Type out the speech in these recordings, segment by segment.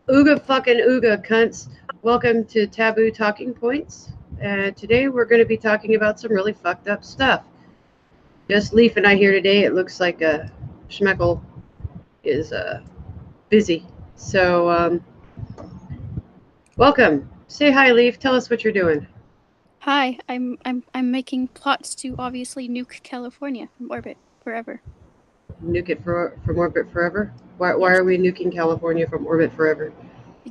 Ooga fucking ooga cunts. Welcome to Taboo Talking Points. Today we're going to be talking about some really fucked up stuff. Just Leaf and I here today. It looks like Schmeckle is busy. So, welcome. Say hi, Leaf. Tell us what you're doing. Hi, I'm making plots to obviously nuke California from orbit forever. Nuke it from orbit forever? Why Yes, are we nuking California from orbit forever?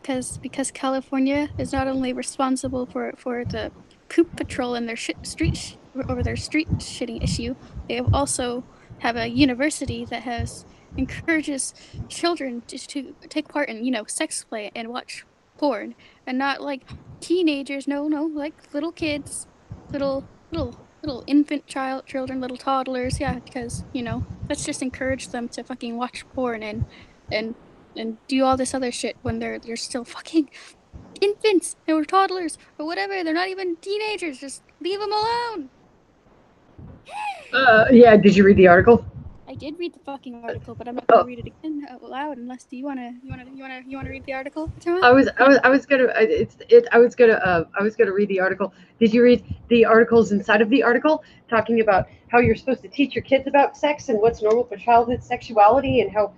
because California is not only responsible for the poop patrol and their over their street shitting issue, they have also have a university that has encourages children to take part in sex play and watch porn, and not like teenagers. No, like little kids, little infant children, little toddlers. Yeah, because let's just encourage them to fucking watch porn and and do all this other shit when they're still fucking infants or toddlers or whatever. They're not even teenagers. Just leave them alone. Yeah. Did you read the article? I did read the fucking article, but I'm not gonna Oh, read it again out loud unless you wanna read the article, Fatima? I was I You was I was gonna it's it I was gonna read the article. Did you read the articles inside of the article talking about how you're supposed to teach your kids about sex and what's normal for childhood sexuality and how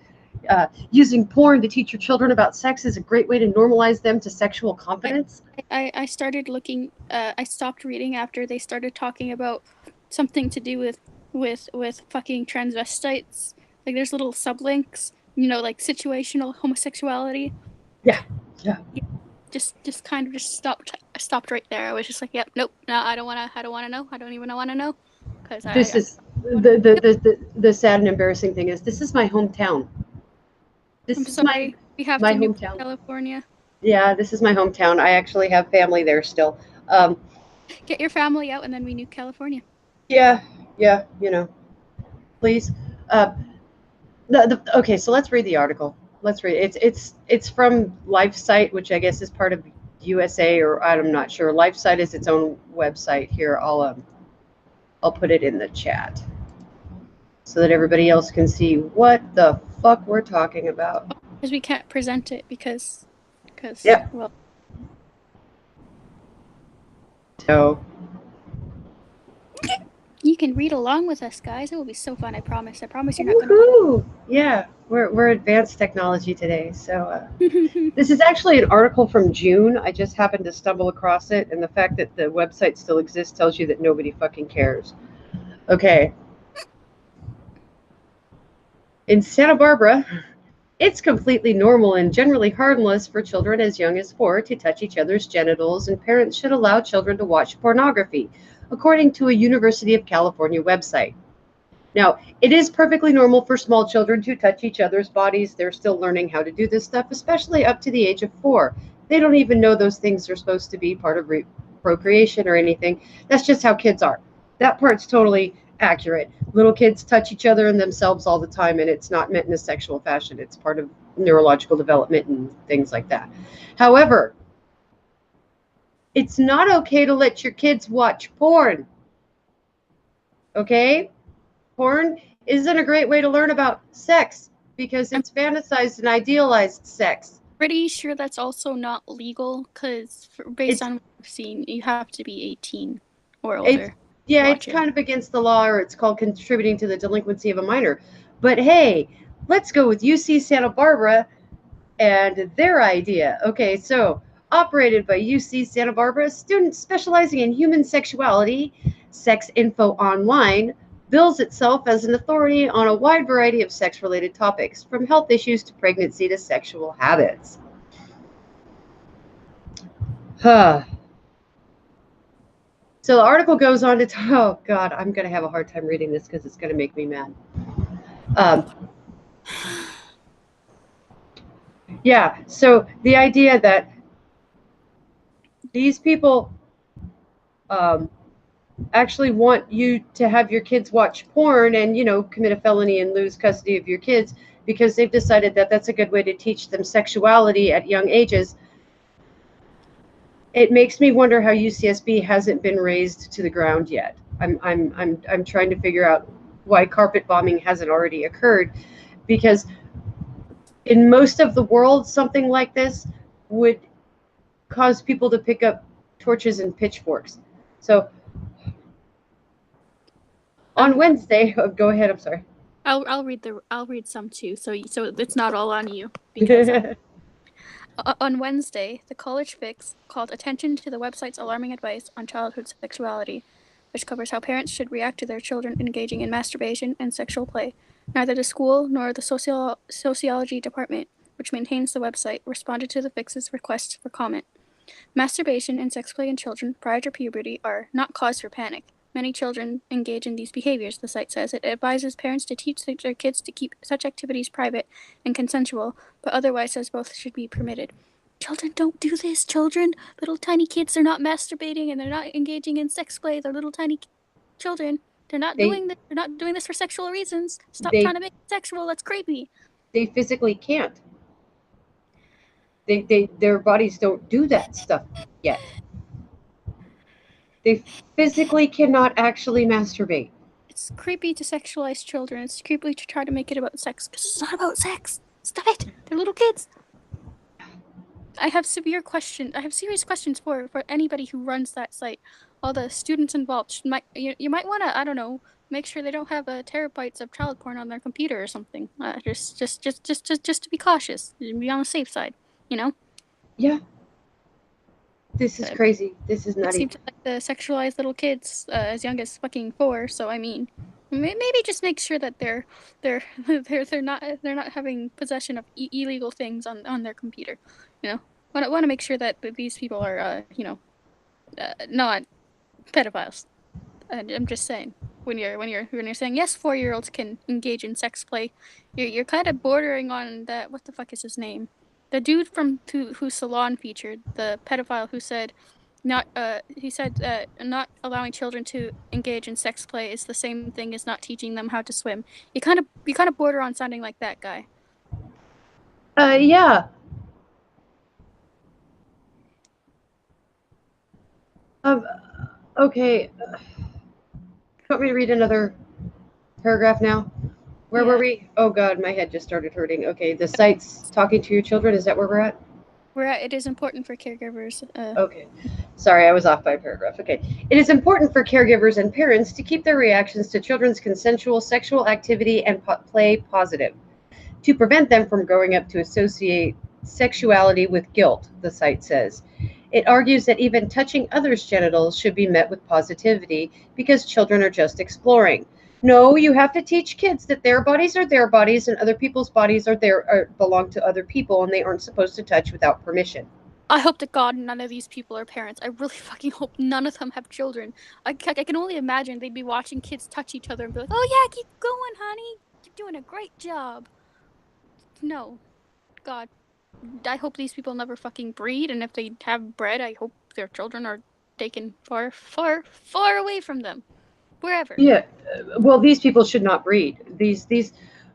using porn to teach your children about sex is a great way to normalize them to sexual I competence? I started looking. I stopped reading after they started talking about something to do with fucking transvestites. Like there's little sublinks, like situational homosexuality. Yeah, yeah. Yeah, just kind of just stopped right there. I was just like, yep, nope, no, I don't wanna know. I don't even wanna know because This I is wanna. Yep, the sad and embarrassing thing is this is my hometown. I'm This is sorry. We have my to nuke hometown. California. Yeah, this is my hometown. I actually have family there still. Um, Get your family out, and then we nuke California. yeah, yeah, please. Uh, okay, so let's read the article. Let's read it. It's from LifeSite, which I guess is part of USA, or I'm not sure. LifeSite is its own website. Here, I'll put it in the chat so that everybody else can see what the fuck we're talking about. Because we can't present it because Yep. well, So you can read along with us, guys. It will be so fun. I promise. I promise you're not gonna want. woohoo! Yeah, we're advanced technology today. So this is actually an article from June. I just happened to stumble across it, and the fact that the website still exists tells you that nobody fucking cares. Okay, in Santa Barbara, it's completely normal and generally harmless for children as young as 4 to touch each other's genitals, and parents should allow children to watch pornography, according to a University of California website. Now, it is perfectly normal for small children to touch each other's bodies. They're still learning how to do this stuff, especially up to the age of 4. They don't even know those things are supposed to be part of procreation or anything. That's just how kids are. That part's totally accurate. Little kids touch each other and themselves all the time, and it's not meant in a sexual fashion. It's part of neurological development and things like that. However, it's not okay to let your kids watch porn. Okay? Porn isn't a great way to learn about sex because I'm it's fantasized and idealized sex. pretty sure that's also not legal because based It's on what I've seen, you have to be 18 or it's older to yeah, it's watch it. kind of against the law, or it's called contributing to the delinquency of a minor. But hey, let's go with UC Santa Barbara and their idea. Okay, so operated by UC Santa Barbara, students specializing in human sexuality, Sex Info Online bills itself as an authority on a wide variety of sex related topics, from health issues to pregnancy to sexual habits. Huh. So the article goes on to talk. Oh God, I'm gonna have a hard time reading this because it's gonna make me mad. Um, yeah. So the idea that these people um, actually want you to have your kids watch porn and commit a felony and lose custody of your kids because they've decided that that's a good way to teach them sexuality at young ages. It makes me wonder how UCSB hasn't been razed to the ground yet. I'm trying to figure out why carpet bombing hasn't already occurred, because In most of the world, something like this would cause people to pick up torches and pitchforks. So on Wednesday, oh, go ahead. I'm sorry. I'll read some too, so it's not all on you because on Wednesday, the College Fix called attention to the website's alarming advice on childhood sexuality, which covers how parents should react to their children engaging in masturbation and sexual play. Neither the school nor the sociology department, which maintains the website, responded to the Fix's request for comment. Masturbation and sex play in children prior to puberty are not cause for panic. Many children engage in these behaviors, the site says. It advises parents to teach their kids to keep such activities private and consensual, but otherwise says both should be permitted. Children don't do this, children. Little tiny kids, they're not masturbating and they're not engaging in sex play. They're little tiny children. They're not they doing this. They're not doing this for sexual reasons. Stop they trying to make it sexual. That's creepy. they physically can't. Their bodies don't do that stuff yet. They physically cannot actually masturbate. It's creepy to sexualize children. It's creepy to try to make it about sex because it's not about sex. Stop it. They're little kids. I have serious questions for anybody who runs that site. All the students involved you might want to, I don't know, make sure they don't have terabytes of child porn on their computer or something. Just to be cautious, be on the safe side. You know. Yeah, this is crazy. This is It nutty. seems to like the sexualized little kids as young as fucking 4. So I mean, maybe just make sure that they're they're not having possession of illegal things on their computer. You know, want to make sure that these people are not pedophiles. I'm just saying. When you're saying yes, 4-year-olds can engage in sex play, you're kind of bordering on that. What the fuck is his name? The dude from who Salon featured, the pedophile who said not he said not allowing children to engage in sex play is the same thing as not teaching them how to swim. You kind of border on sounding like that guy. Yeah. Um. Okay. Want me to read another paragraph now? Where were we? Oh God, my head just started hurting. Okay, the site's talking to your children. Is that where we're at? It is important for caregivers. Okay. Sorry, I was off by a paragraph. Okay. It is important for caregivers and parents to keep their reactions to children's consensual sexual activity and play positive, to prevent them from growing up to associate sexuality with guilt, the site says. It argues that even touching others' genitals should be met with positivity because children are just exploring. No, you have to teach kids that their bodies are their bodies and other people's bodies belong to other people and they aren't supposed to touch without permission. I hope to God none of these people are parents. I really fucking hope none of them have children. I can only imagine they'd be watching kids touch each other and be like, "Oh yeah, keep going, honey. You're doing a great job." No, God, I hope these people never fucking breed, and if they have bred, I hope their children are taken far, far, far away from them, wherever. Yeah, well, these people should not breed. These.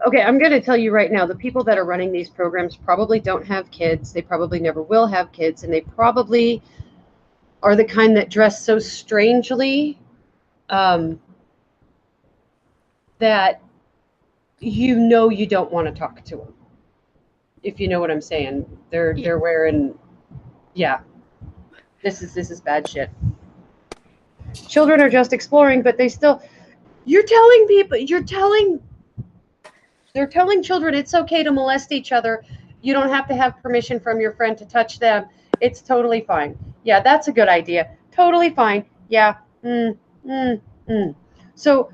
Okay, I'm going to tell you right now, the people that are running these programs probably don't have kids. They probably never will have kids, and they probably are the kind that dress so strangely that you don't want to talk to them. If you know what I'm saying, they're wearing, yeah. This is bad shit. Children are just exploring, but they still. You're telling people. They're telling children it's okay to molest each other. You don't have to have permission from your friend to touch them. It's totally fine. Yeah, that's a good idea. Totally fine. Yeah. Mm, mm, mm. So,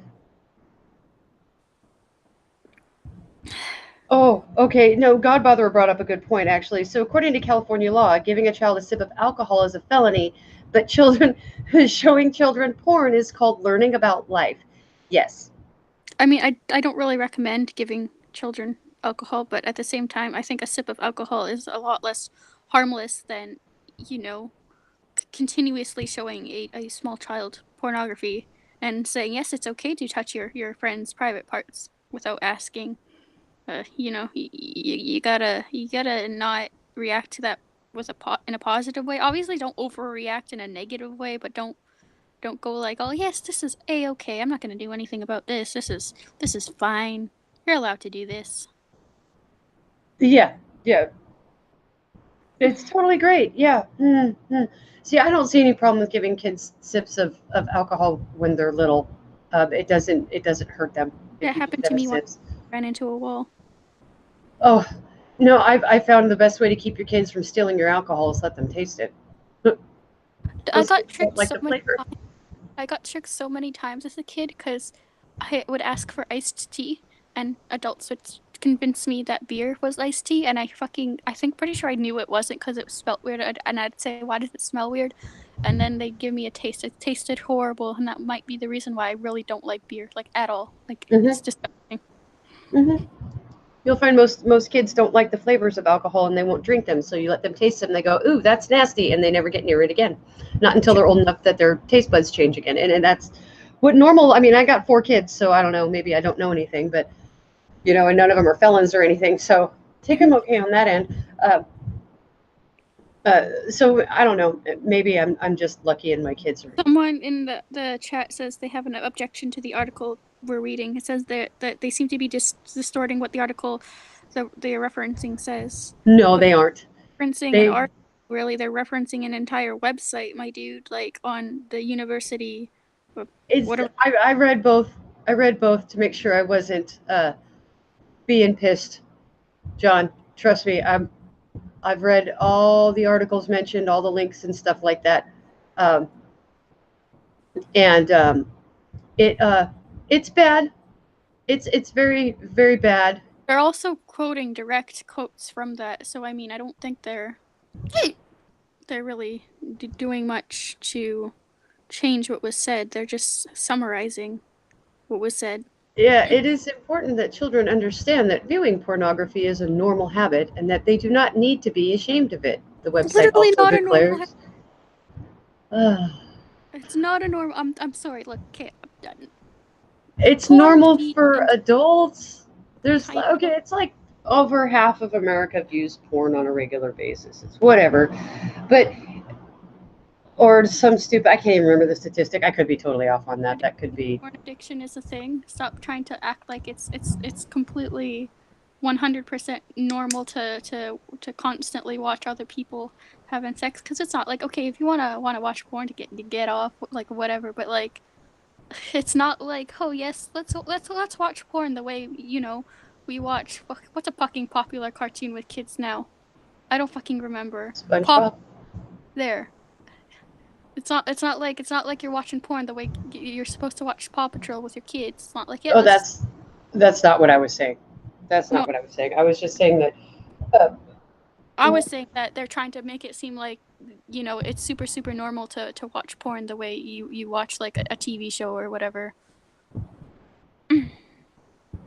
oh, okay. No, Godbotherer brought up a good point, actually. So, according to California law, giving a child a sip of alcohol is a felony, but showing children porn is called learning about life. Yes. I mean, I don't really recommend giving children alcohol, but at the same time, I think a sip of alcohol is a lot less harmless than, you know, continuously showing a small child pornography and saying, yes, it's okay to touch your friend's private parts without asking. You gotta not react to that in a positive way. Obviously, don't overreact in a negative way, but don't go like, oh yes, this is a-okay. I'm not gonna do anything about this. This is fine. You're allowed to do this. Yeah, yeah. It's totally great. Yeah. Mm-hmm. See, I don't see any problem with giving kids sips of alcohol when they're little. It doesn't hurt them if That you just happened have to a me when sips. I ran into a wall. Oh, no, I found the best way to keep your kids from stealing your alcohol is let them taste it. I Most got kids don't tricked like so the many flavor. times. I got tricked so many times as a kid because I would ask for iced tea, and adults would convince me that beer was iced tea, and I think pretty sure I knew it wasn't because it smelled weird, and I'd say, "Why does it smell weird?" And then they'd give me a taste. It tasted horrible, and that might be the reason why I really don't like beer, like at all. Like Hmm. it's disgusting. Hmm. You'll find most kids don't like the flavors of alcohol and they won't drink them. So you let them taste them, and they go, "Ooh, that's nasty," and they never get near it again. Not until they're old enough that their taste buds change again. And that's what normal. I mean, I got 4 kids, so I don't know. Maybe I don't know anything, but and none of them are felons or anything. So take them okay on that end. Uh, so I don't know. Maybe I'm just lucky and my kids are. Someone in the chat says they have an objection to the article we're reading. It says that they seem to be distorting what the article that they're referencing says. No, But they aren't. referencing an They article, really, they're referencing an entire website, my dude, like on the university, it's whatever. I read both. I read both to make sure I wasn't being pissed, John. Trust me. I've read all the articles mentioned, all the links and stuff like that, um, and it it's bad. It's very very bad. They're also quoting direct quotes from that, so I mean, I don't think they're really doing much to change what was said. They're just summarizing what was said. Yeah, it is important that children understand that viewing pornography is a normal habit and that they do not need to be ashamed of it. The website Literally also not a normal. declares. Uh, It's not a normal. I'm sorry. Look, okay, I'm done. it's Porn normal feeds for into adults. There's kind okay, of. it's like over half of America views porn on a regular basis. It's whatever. But or some stupid I can't even remember the statistic. I could be totally off on that. That could be Porn addiction is a thing. Stop trying to act like it's completely 100% normal to constantly watch other people having sex, because it's not. Like, okay, if you want to watch porn to get off, like whatever, but like it's not like, oh yes, let's watch porn the way we watch what's a fucking popular cartoon with kids now. I don't fucking remember. Pop SpongeBob. there. It's not like you're watching porn the way you're supposed to watch Paw Patrol with your kids. It's not like, yeah, Oh, let's that's not what I was saying. That's no. not what I was saying. I was just saying that uh, I was saying that they're trying to make it seem like it's super super normal to watch porn the way you watch like a TV show or whatever.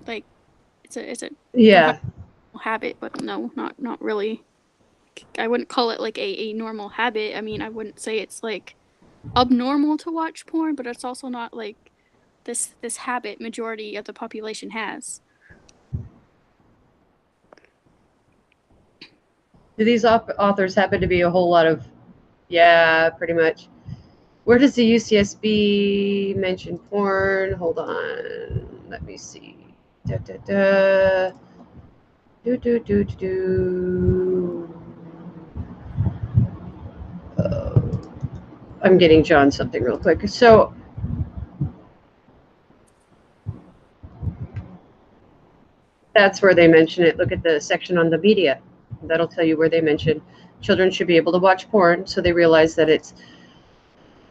Like it's a 100 yeah. habit, but no, not really. I wouldn't call it like a normal habit. I mean, I wouldn't say it's like abnormal to watch porn, but it's also not like this habit majority of the population has. Do these authors happen to be a whole lot of, yeah, pretty much. Where does the UCSB mention porn? Hold on. Let me see. Da, da, da. Do, do, do, do, do. Uh, I'm getting John something real quick. So that's where they mention it. Look at the section on the media. That'll tell you where they mention children should be able to watch porn, so they realize that it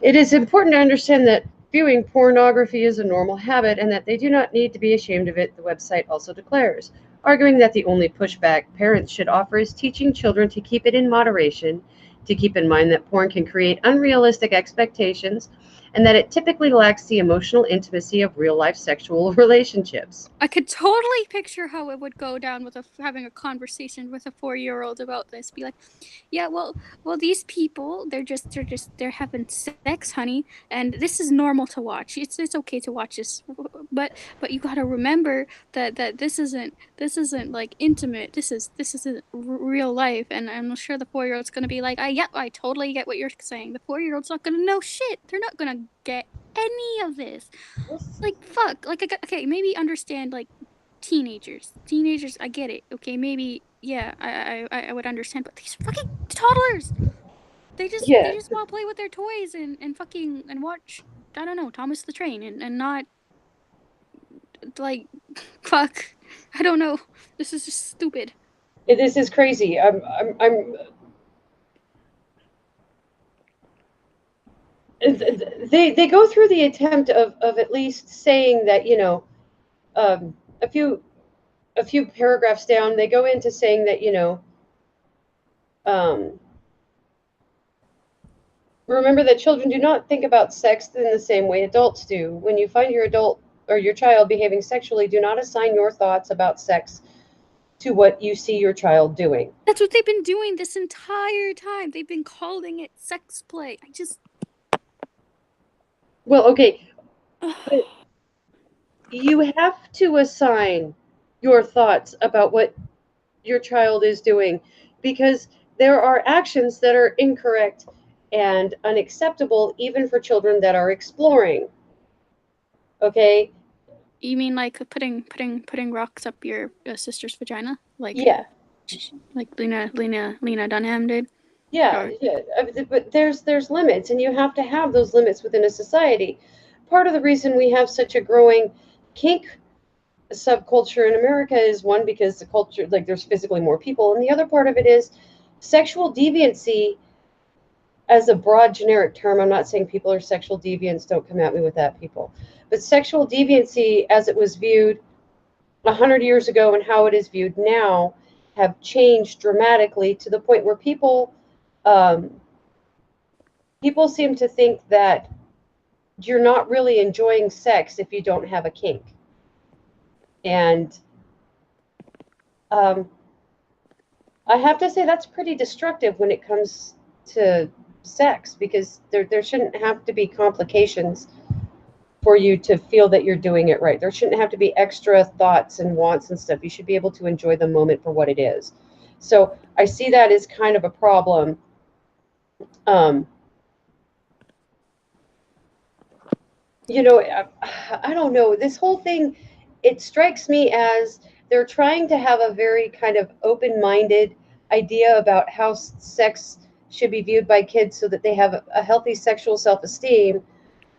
is important to understand that viewing pornography is a normal habit and that they do not need to be ashamed of it, the website also declares, arguing that the only pushback parents should offer is teaching children to keep it in moderation, to keep in mind that porn can create unrealistic expectations, and that it typically lacks the emotional intimacy of real life sexual relationships. I could totally picture how it would go down with having a conversation with a 4-year-old about this. Be like, yeah, well, these people, they're having sex, honey, and this is normal to watch. It's okay to watch this, but you gotta remember that this isn't like intimate. This isn't real life, and I'm sure the 4-year-old's gonna be like, yep, I totally get what you're saying. The 4-year-old's not gonna know shit. They're not gonna get any of this. Like fuck, like okay, maybe understand like teenagers, I get it. Okay, maybe, yeah, I would understand, but these fucking toddlers, they Yeah, just want to play with their toys and fucking and watch, I don't know, Thomas the Train, and not like fuck, I don't know, this is just stupid. this is crazy. They go through the attempt of at least saying that, um, a few paragraphs down, they go into saying that, um, remember that children do not think about sex in the same way adults do. When you find your adult or your child behaving sexually, do not assign your thoughts about sex to what you see your child doing. That's what they've been doing this entire time. They've been calling it sex play. I just Well, okay, but you have to assign your thoughts about what your child is doing, because there are actions that are incorrect and unacceptable even for children that are exploring. Okay? You mean like putting rocks up your sister's vagina, Yeah. like Lena Dunham did? Yeah, Or yeah. But there's limits, and you have to have those limits within a society. Part of the reason we have such a growing kink subculture in America is, one, because the culture, like, there's physically more people, and the other part of it is sexual deviancy as a broad generic term. I'm not saying people are sexual deviants, don't come at me with that, people. But sexual deviancy as it was viewed 100 years ago and how it is viewed now have changed dramatically, to the point where um, people seem to think that you're not really enjoying sex if you don't have a kink. And um, I have to say that's pretty destructive when it comes to sex, because there shouldn't have to be complications for you to feel that you're doing it right. There shouldn't have to be extra thoughts and wants and stuff. You should be able to enjoy the moment for what it is. So I see that as kind of a problem. Um, I don't know. This whole thing, it strikes me as they're trying to have a very kind of open-minded idea about how sex should be viewed by kids so that they have a healthy sexual self-esteem,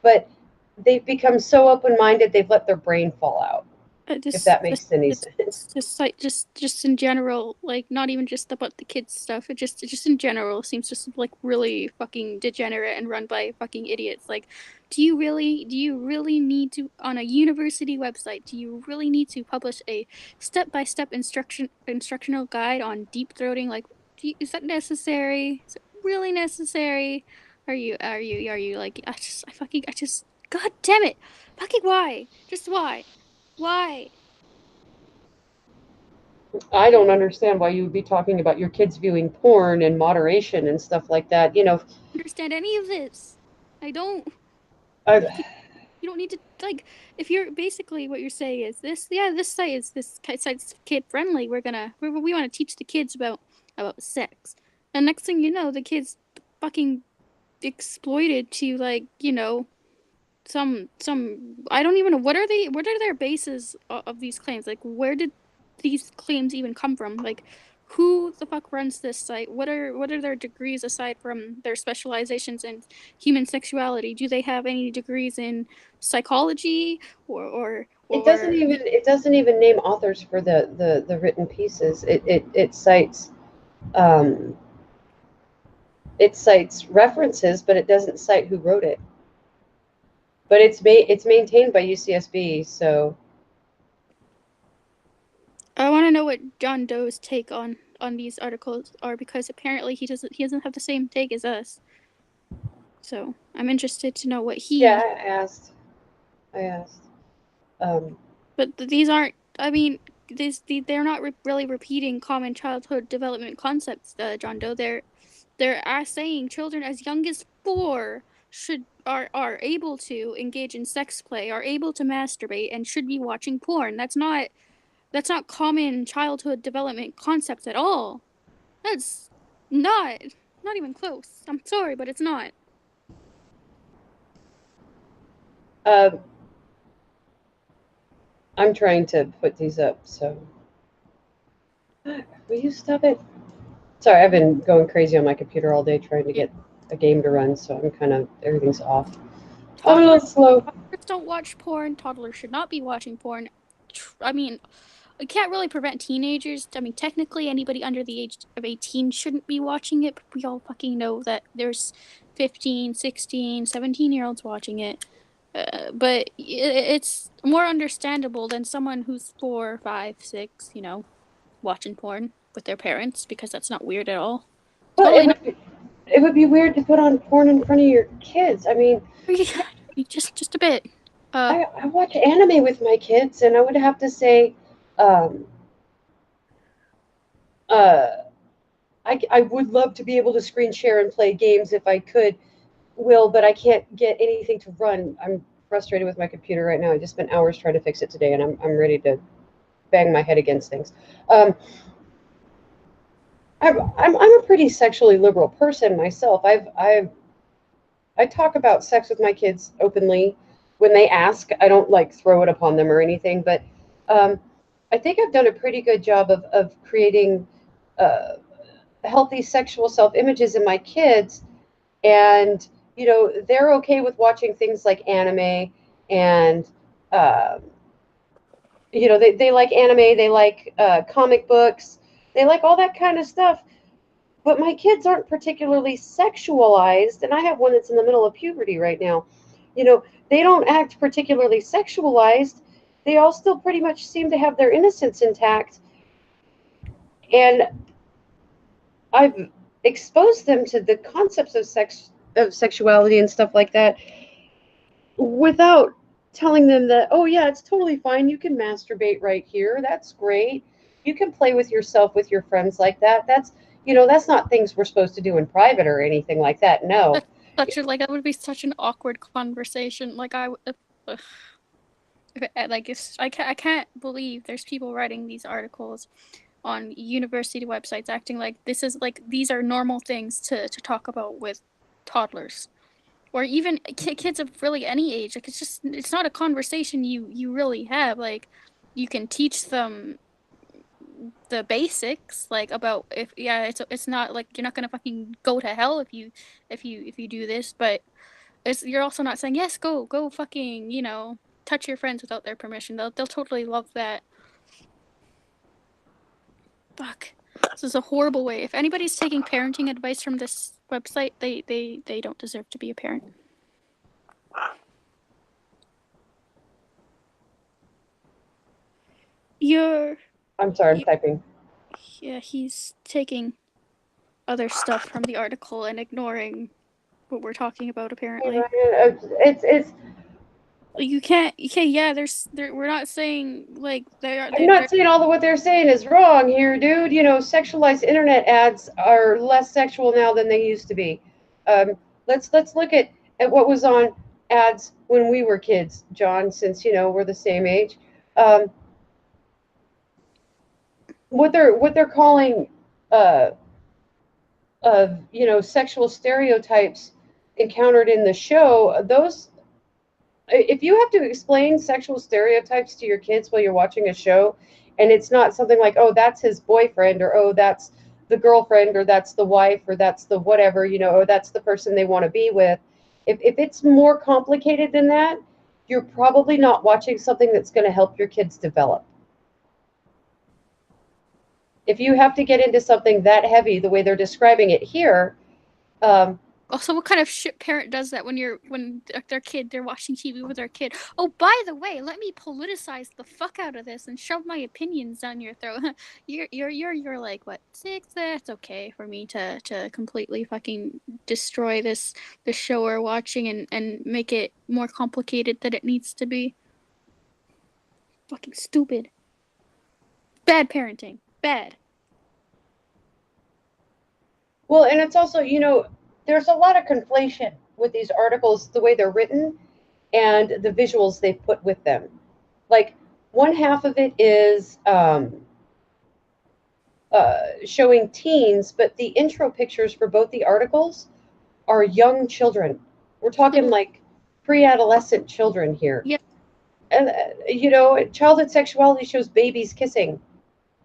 but they've become so open-minded they've let their brain fall out, if just that makes any it's sense. just like just in general, like not even just about the kids stuff. It just in general seems just like really fucking degenerate and run by fucking idiots. Like, do you really need to, on a university website, do you really need to publish a step-by-step instructional guide on deep throating? Like, is that necessary? Is it really necessary? Are you like, I just god damn it. Fucking why? Just why? Why? I I don't don't understand why you would be talking about your kids viewing porn and moderation and stuff like that. understand any of this. I don't. I, You don't need to, like, if you're basically what you're saying is this. Yeah, this site's kid friendly. We want to teach the kids about sex. And next thing you know, the kids fucking exploited to, like, some I don't even know, what are their bases of these claims, like where did these claims even come from, like who the fuck runs this site, what are their degrees aside from their specializations in human sexuality, do they have any degrees in psychology it doesn't or even name authors for the written pieces. Um, it cites references, but it doesn't cite who wrote it. But it's maintained by UCSB, so I want to know what John Doe's take on these articles are, because apparently he doesn't have the same take as us, so I'm interested to know what yeah, he. I asked. Um, But these aren't. I mean, they're not really repeating common childhood development concepts, John Doe. They're saying children as young as 4 are able to engage in sex play, are able to masturbate, and should be watching porn. That's not common childhood development concepts at all. That's not not even close. I'm sorry, but it's not. um, I'm trying to put these up, so will you stop it? Sorry, I've been going crazy on my computer all day trying to Yeah. get a game to run, so I'm kind of everything's off. I'm a Toddlers, little slow. toddlers don't watch porn. Toddlers should not be watching porn. I mean, we can't really prevent teenagers. I mean, technically, anybody under the age of 18 shouldn't be watching it, but we all fucking know that there's 15, 16, 17-year-olds watching it. But it's more understandable than someone who's 4, 5, 6, watching porn with their parents, because that's not weird at all. Well, Totally not. it would be weird to put on porn in front of your kids. I mean, Just a bit. I watch anime with my kids, and I would have to say, um, uh, I would love to be able to screen share and play games if I could, Will, but I can't get anything to run. I'm frustrated with my computer right now. I just spent hours trying to fix it today, and I'm ready to bang my head against things. Um, I'm a pretty sexually liberal person myself. I talk about sex with my kids openly when they ask. I don't like throw it upon them or anything, but um, I think I've done a pretty good job of creating uh, healthy sexual self images in my kids, and they're okay with watching things like anime and. Uh, they like anime, they like comic books, they like all that kind of stuff. But my kids aren't particularly sexualized, and I have one that's in the middle of puberty right now. They don't act particularly sexualized. They all still pretty much seem to have their innocence intact. And I've exposed them to the concepts of sexuality and stuff like that without telling them that, oh yeah, it's totally fine, you can masturbate right here, that's great, you can play with yourself with your friends like that. That's not things we're supposed to do in private or anything like that. No. That would be such an awkward conversation. Like I can't believe there's people writing these articles on university websites acting like these are normal things to talk about with toddlers, or even kids of really any age. Like it's not a conversation you really have. Like you can teach them the basics, like about if yeah it's not like you're not gonna fucking go to hell if you do this, but you're also not saying yes, go fucking touch your friends without their permission. They'll totally love that. Fuck, this is a horrible way. If anybody's taking parenting advice from this website, they don't deserve to be a parent. You're I'm sorry, I'm typing. Yeah, he's taking other stuff from the article and ignoring what we're talking about, apparently. It's Yeah, we're not saying like I'm not saying all of what they're saying is wrong here, dude. Sexualized internet ads are less sexual now than they used to be. Let's look at what was on ads when we were kids, John, since we're the same age. Um, what they're calling uh, of sexual stereotypes encountered in the show. Those, if you have to explain sexual stereotypes to your kids while you're watching a show, and it's not something like, oh, that's his boyfriend, or oh, that's the girlfriend, or that's the wife, or that's the whatever, or that's the person they want to be with. If it's more complicated than that, you're probably not watching something that's going to help your kids develop. If you have to get into something that heavy the way they're describing it here, also, what kind of shit parent does that when they're watching TV with their kid? Oh, by the way, let me politicize the fuck out of this and shove my opinions down your throat. You're like what, 6? That's okay for me to completely fucking destroy this show we're watching and make it more complicated than it needs to be. Fucking stupid. Bad parenting. Bad. well, and it's also, there's a lot of conflation with these articles, the way they're written and the visuals they put with them. Like, one half of it is showing teens, but the intro pictures for both the articles are young children. We're talking like pre-adolescent children here. Yeah. And childhood sexuality shows babies kissing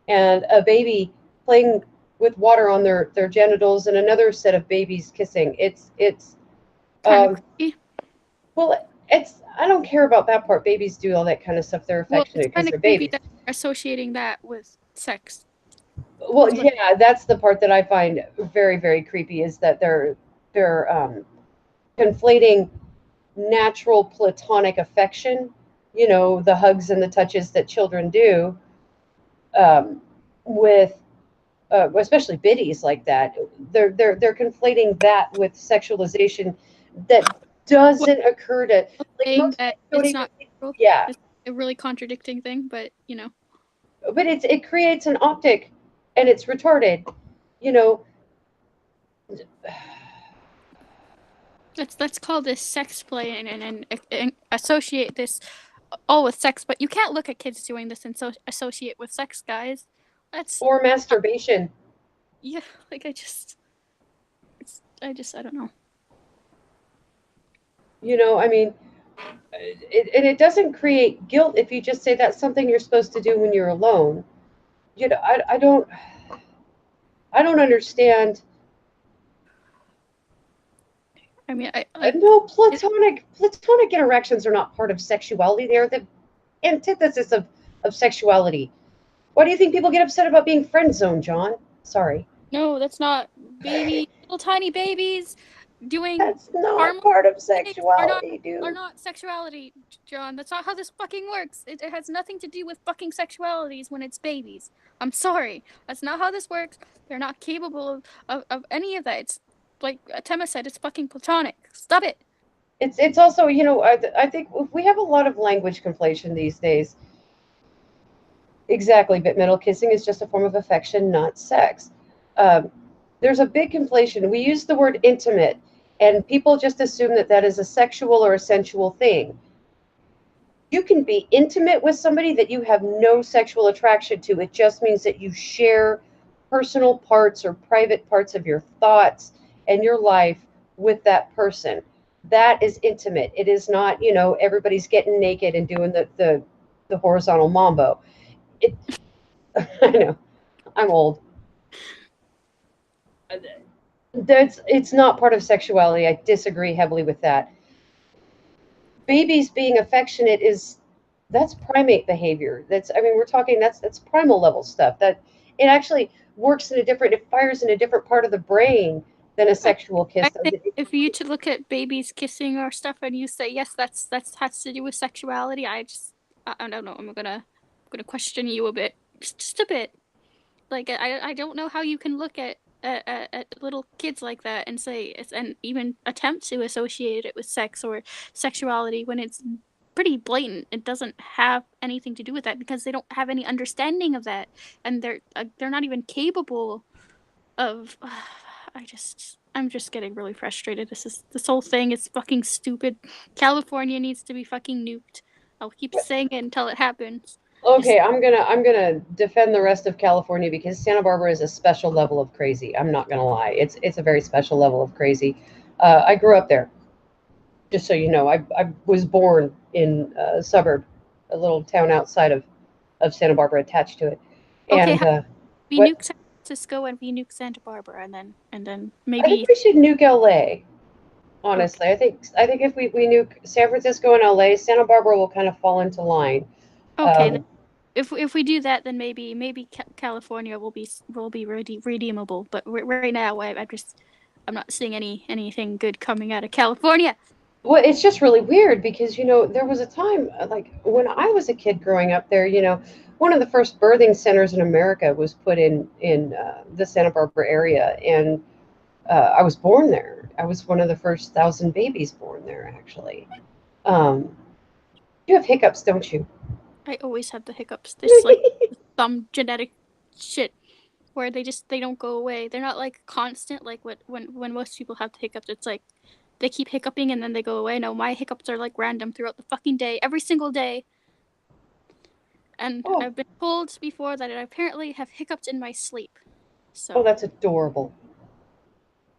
and a baby playing with water on their genitals and another set of babies kissing. It's Kind of um creepy. well, it's I don't care about that part. Babies do all that kind of stuff. They're Well, it's affectionate because kind of they're creepy babies. that you're associating that with sex. Well, Is what. yeah, that's the part that I find very, very creepy is that they're conflating natural platonic affection, the hugs and the touches that children do, um, with especially biddies like that. They're conflating that with sexualization that Well, doesn't occur to like saying most that kids don't it's even not natural yeah, is a really contradicting thing, but but it creates an optic and it's retarded, you know. let's call this sex play and associate this all with sex. But you can't look at kids doing this and associate with sex, guys. That's Or masturbation. yeah. Like I don't know. I mean, and it doesn't create guilt if you just say that's something you're supposed to do when you're alone. I don't understand. I mean, I like No, it, platonic interactions are not part of sexuality. They're the antithesis of sexuality. Why do you think people get upset about being friend zoned, John? Sorry. no, that's not baby little tiny babies doing That's not harmful part of things sexuality, are dude. not sexuality, John. That's not how this fucking works. It has nothing to do with fucking sexualities when it's babies. I'm sorry. That's not how this works. They're not capable of any of that. It's like Tema said, it's fucking platonic. Stop it. It's also, I think we have a lot of language conflation these days. Exactly, but middle kissing is just a form of affection, not sex. Um, there's a big conflation. We use the word intimate, and people just assume that that is a sexual or a sensual thing. You can be intimate with somebody that you have no sexual attraction to. It just means that you share personal parts or private parts of your thoughts and your life with that person. That is intimate. It is not, everybody's getting naked and doing the horizontal mambo. It, I know, I'm old. It's not part of sexuality. I disagree heavily with that. Babies being affectionate is that's primate behavior. We're talking that's primal level stuff. That it actually works in a different it fires in a different part of the brain than a I sexual I kiss does. think if you to look at babies kissing or stuff and you say yes, that's has to do with sexuality, I don't know. I'm gonna question you a bit, just a bit. Like I don't know how you can look at little kids like that and say it's and even attempt to associate it with sex or sexuality when it's pretty blatant. It doesn't have anything to do with that because they don't have any understanding of that, and they're not even capable of. I'm just getting really frustrated. This whole thing is fucking stupid. California needs to be fucking nuked. I'll keep saying it until it happens. Just Okay, I'm gonna defend the rest of California because Santa Barbara is a special level of crazy. I'm not gonna lie. It's a very special level of crazy. I grew up there, just so you know. I was born in a suburb, a little town outside of Santa Barbara attached to it. okay. And We what nuke San Francisco and we nuke Santa Barbara, and then I think maybe we should nuke LA. okay, Honestly, I think if we nuke San Francisco and LA, Santa Barbara will kind of fall into line. okay. Then Um, if we do that, then maybe California will be redeemable. But right now, I'm not seeing anything good coming out of California. well, it's just really weird because there was a time like when I was a kid growing up there. One of the first birthing centers in America was put in the Santa Barbara area, and I was born there. I was one of the first 1,000 babies born there, actually. Um, you have hiccups, don't you? I always have the hiccups. This like some genetic shit where they don't go away. They're not like constant like when most people have the hiccups. It's like they keep hiccuping and then they go away. No, my hiccups are like random throughout the fucking day, every single day. And Oh, I've been told before that I apparently have hiccups in my sleep. oh, So that's adorable.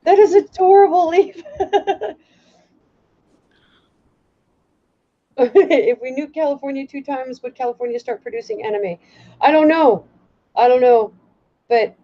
That is adorable, Eve. If we nuke California 2 times, would California start producing anime? I don't know. I don't know. But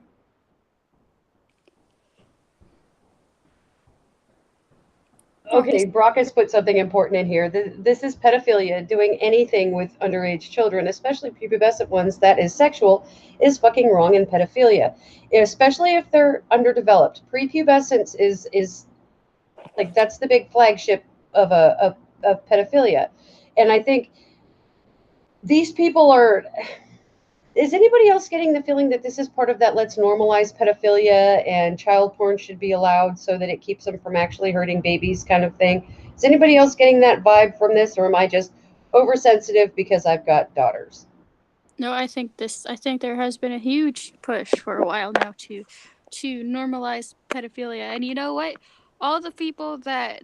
Oh, this okay, Brock has put something important in here. This is pedophilia. Doing anything with underage children, especially prepubescent ones, that is sexual, is fucking wrong in pedophilia, especially if they're underdeveloped. Prepubescence is like that's the big flagship of of pedophilia, and I think these people are. Is anybody else getting the feeling that this is part of that let's normalize pedophilia and child porn should be allowed so that it keeps them from actually hurting babies kind of thing? Is anybody else getting that vibe from this, or am I just oversensitive because I've got daughters? No, I think there has been a huge push for a while now to normalize pedophilia. And you know what? All the people that,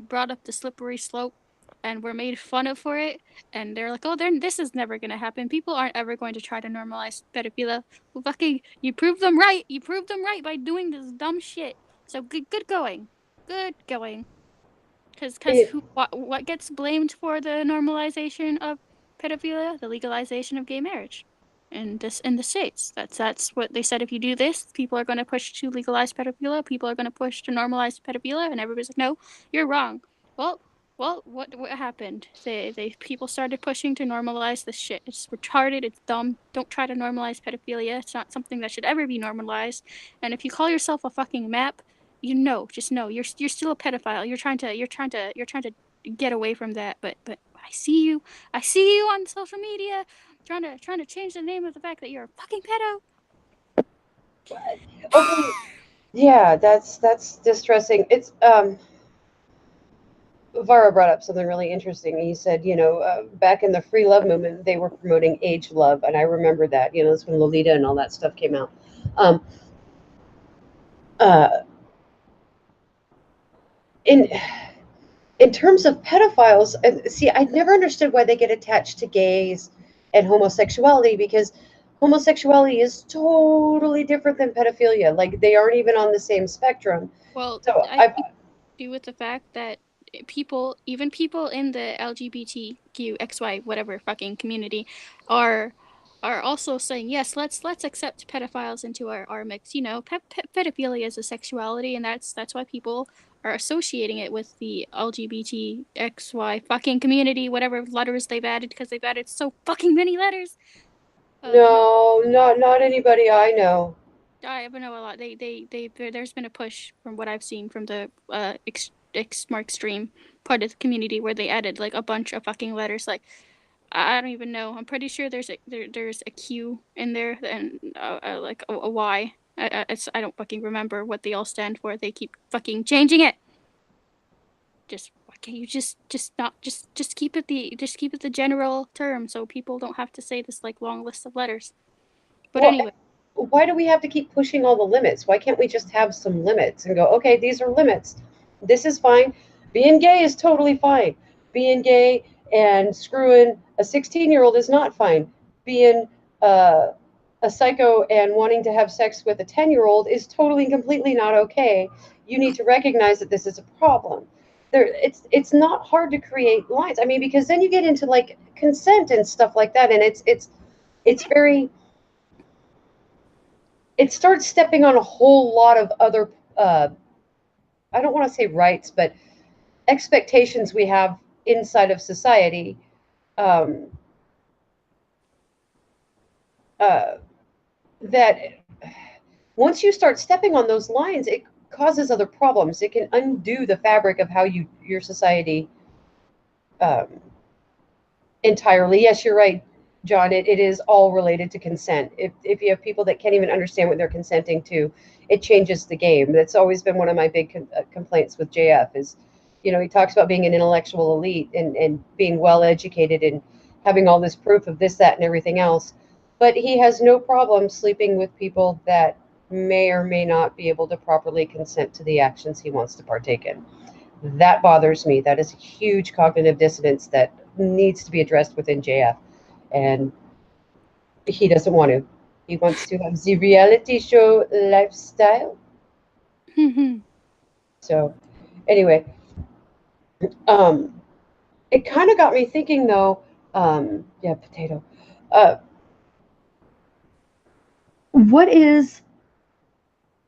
brought up the slippery slope and were made fun of for it, and they're like, "Oh, this is never going to happen. People aren't ever going to try to normalize pedophilia." Well, fucking you proved them right. You proved them right by doing this dumb shit. So good going. Good going. Because It, who what gets blamed for the normalization of pedophilia? The legalization of gay marriage, in the states. That's what they said. If you do this, people are going to push to legalize pedophilia. People are going to push to normalize pedophilia, and everybody's like, no, you're wrong. Well, what happened? They people started pushing to normalize this shit. It's retarded. It's dumb. Don't try to normalize pedophilia. It's not something that should ever be normalized. And if you call yourself a fucking map, just know you're still a pedophile. You're trying to get away from that. But I see you on social media trying to change the name of the fact that you're a fucking pedo. okay, yeah, that's distressing. It's Vara brought up something really interesting. He said, back in the free love movement, they were promoting age love, and I remember that. That's when Lolita and all that stuff came out. Um, uh, in in terms of pedophiles, and see, I never understood why they get attached to gays and homosexuality because homosexuality is totally different than pedophilia. Like they aren't even on the same spectrum. Well, So I I've think do with the fact that even people in the LGBTQXY whatever fucking community, are are also saying yes. Let's accept pedophiles into our mix. Pedophilia is a sexuality, and that's why people are associating it with the LGBTXY fucking community. Whatever letters they've added, because they've added so fucking many letters. Come on. no, not anybody I know. I know a lot. There's been a push from what I've seen from the more extreme part of the community where they added like a bunch of fucking letters. Like I don't even know. I'm pretty sure there's a Q in there and like a Y. I don't fucking remember what they all stand for. They keep fucking changing it. Just why can't you just not just keep it the general term so people don't have to say this like long list of letters. But Well, anyway. why do we have to keep pushing all the limits? Why can't we just have some limits and go, okay, these are limits. This is fine. Being gay is totally fine. Being gay and screwing a 16-year-old is not fine. Being uh, a psycho and wanting to have sex with a 10-year-old is totally and completely not okay. You need to recognize that this is a problem. It's not hard to create lines. I mean, because then you get into like consent and stuff like that, and it's very it starts stepping on a whole lot of other I don't want to say rights, but expectations we have inside of society. um, uh, that once you start stepping on those lines, it causes other problems. It can undo the fabric of how your society um, entirely. Yes, you're right, John. It is all related to consent. If you have people that can't even understand what they're consenting to, it changes the game. That's always been one of my big complaints with JF is, he talks about being an intellectual elite and being well educated and having all this proof of this, that, and everything else. But he has no problem sleeping with people that may or may not be able to properly consent to the actions he wants to partake in. That bothers me. That is a huge cognitive dissonance that needs to be addressed within JF. And he doesn't want to. He wants to have the reality show lifestyle. So, anyway, um, It kind of got me thinking, though. Yeah, potato. Uh, what is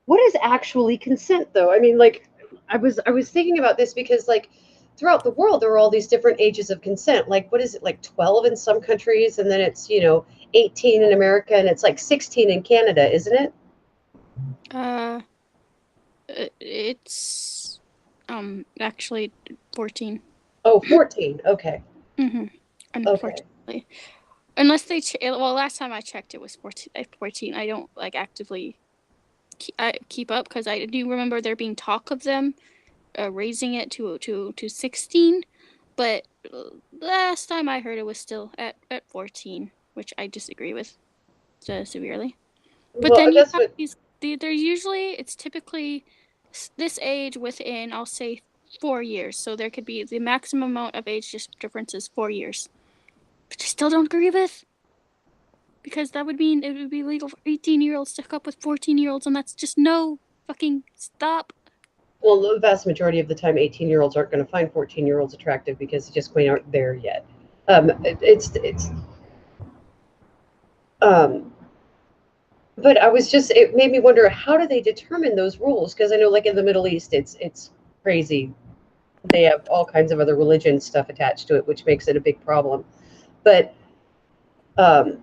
what is actually consent, though? I mean, like, I was thinking about this because, like, throughout the world there are all these different ages of consent. Like, what is it, like 12 in some countries, and then it's 18 in America, and it's like 16 in Canada, isn't it? Uh, it's actually 14. Oh, 14. Okay. Mm-hmm. Okay. Unfortunately, unless they well, last time I checked, it was 14. 14. I don't like actively keep up because I do remember there being talk of them raising it to 16, but last time I heard it was still at 14, which I disagree with severely. But Well, then you that's have what. they're usually, it's typically this age within, I'll say, 4 years. So there could be the maximum amount of age difference is 4 years. But I still don't agree with, because that would mean it would be legal for 18-year-olds to hook up with 14-year-olds, and that's just no fucking stop. Well, the vast majority of the time, 18-year-olds aren't going to find 14-year-olds attractive because they just quite aren't there yet. It's um, but it made me wonder, how do they determine those rules? Because I know, like, in the Middle East, it's crazy. They have all kinds of other religion stuff attached to it, which makes it a big problem. But um,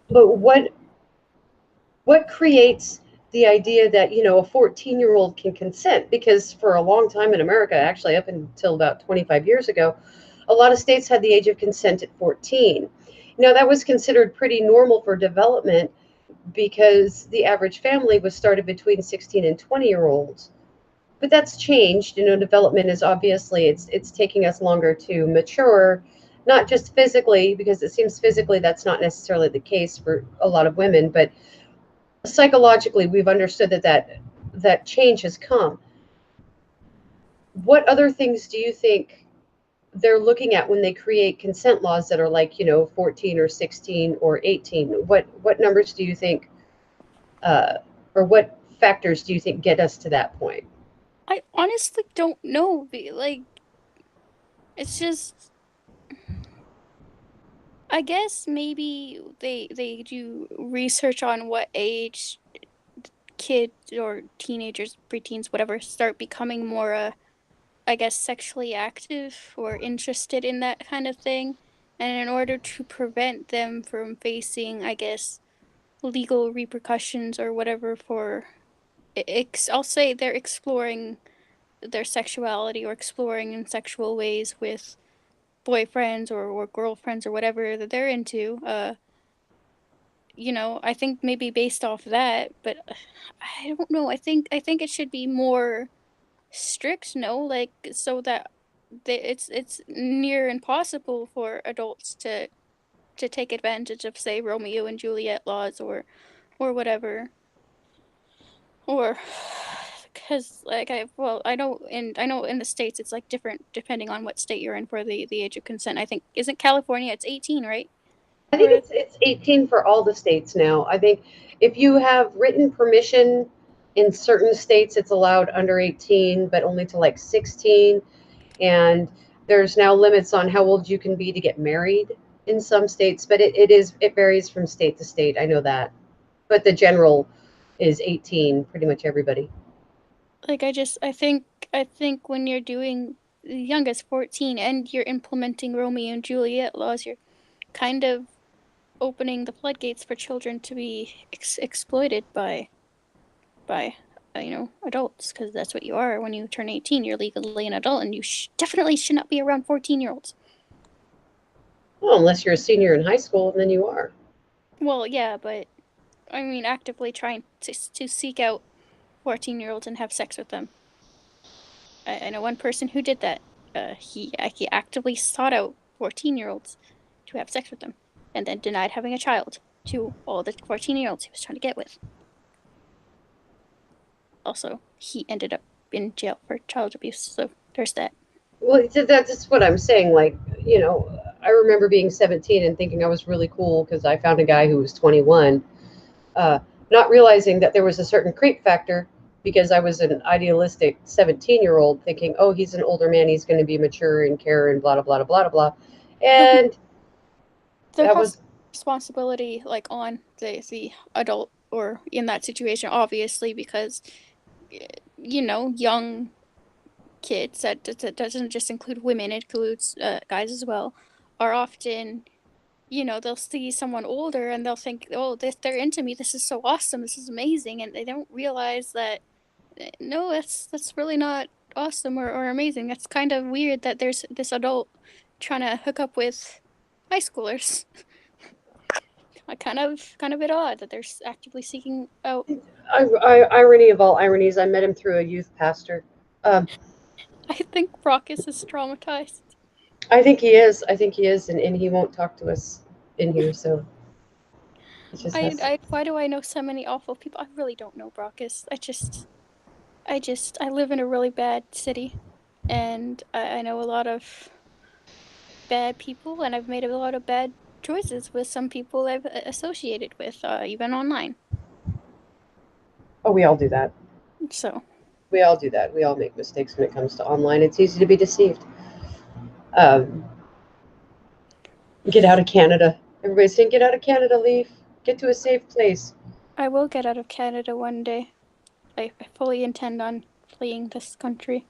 but what creates the idea that a 14-year-old can consent? Because for a long time in America, actually up until about 25 years ago, a lot of states had the age of consent at 14. Now, that was considered pretty normal for development because the average family was started between 16 and 20-year-olds. But that's changed. Development is obviously, it's taking us longer to mature, not just physically, because it seems physically that's not necessarily the case for a lot of women, but psychologically we've understood that change has come. What other things do you think they're looking at when they create consent laws that are like 14 or 16 or 18? What numbers do you think, uh, or what factors do you think get us to that point? I honestly don't know. Like, it's just, I guess maybe they do research on what age kids or teenagers, preteens, whatever, start becoming more, I guess, sexually active or interested in that kind of thing. And in order to prevent them from facing, I guess, legal repercussions or whatever for, I'll say they're exploring their sexuality or exploring in sexual ways with boyfriends or girlfriends or whatever that they're into. I think maybe based off that, but I don't know. I think it should be more strict, no, like, so that it's near impossible for adults to take advantage of, say, Romeo and Juliet laws or whatever, or because, like, I know in the states it's like different depending on what state you're in for the age of consent. I think, isn't California, it's 18, right? I think For it's 18 for all the states now. I think if you have written permission in certain states, it's allowed under 18, but only to like 16. And there's now limits on how old you can be to get married in some states, but it varies from state to state. I know that. But the general is 18, pretty much everybody. like, I think when you're doing the youngest 14 and you're implementing Romeo and Juliet laws, you're kind of opening the floodgates for children to be exploited by adults, because that's what you are when you turn 18. You're legally an adult, and you definitely should not be around 14-year-olds. Well, unless you're a senior in high school, and then you are. Well, yeah, but I mean actively trying to seek out 14-year-olds and have sex with them. I know one person who did that. He actively sought out 14-year-olds to have sex with them, and then denied having a child to all the 14-year-olds he was trying to get with. Also, he ended up in jail for child abuse, so there's that. Well, that's what I'm saying. Like, I remember being 17 and thinking I was really cool because I found a guy who was 21, uh, not realizing that there was a certain creep factor because I was an idealistic 17-year-old thinking, oh, he's an older man, he's going to be mature and care and blah, blah, blah, blah, blah, blah. And There that has was, responsibility like on the adult or in that situation, obviously, because young kids that doesn't just include women, it includes guys as well, are often they'll see someone older and they'll think, oh, they're into me, this is so awesome, this is amazing, and they don't realize that no, that's really not awesome or amazing. That's kind of weird that there's this adult trying to hook up with high schoolers. Kind of a bit odd that they're actively seeking out. irony of all ironies, I met him through a youth pastor. Um, I think Rockus is traumatized. I think he is. I think he is, and he won't talk to us in here, so he just has. I why do I know so many awful people? I really don't know Brockus. I live in a really bad city, and I know a lot of bad people, and I've made a lot of bad choices with some people I've associated with, even online. Oh, we all do that. So We all do that. We all make mistakes when it comes to online. It's easy to be deceived. Um, get out of Canada. Everybody's saying, get out of Canada, leave. Get to a safe place. I will get out of Canada one day. I fully intend on fleeing this country.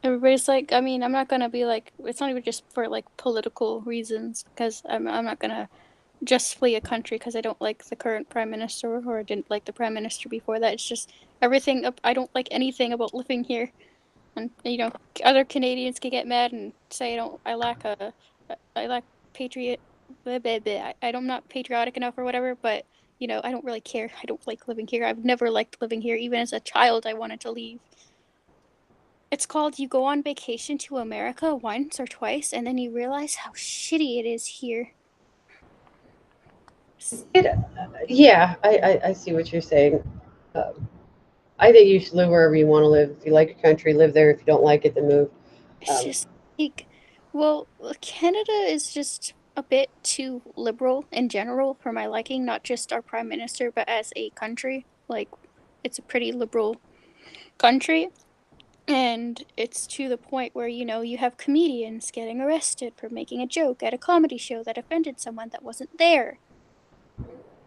Everybody's like, I mean, I'm not gonna be like, it's not even just for like political reasons, because I'm not gonna just flee a country because I don't like the current prime minister or I didn't like the prime minister before that. It's just everything. I don't like anything about living here, and other Canadians can get mad and say I lack patriot. Blah, blah, blah. I'm not patriotic enough or whatever, but I don't really care. I don't like living here. I've never liked living here. Even as a child, I wanted to leave. It's called you go on vacation to America once or twice, and then you realize how shitty it is here. It, yeah, I see what you're saying. Um, I think you should live wherever you want to live. If you like your country, live there. If you don't like it, then move. It's Um, just like, well, Canada is just a bit too liberal in general for my liking, not just our prime minister, but as a country. Like, it's a pretty liberal country. And it's to the point where, you have comedians getting arrested for making a joke at a comedy show that offended someone that wasn't there.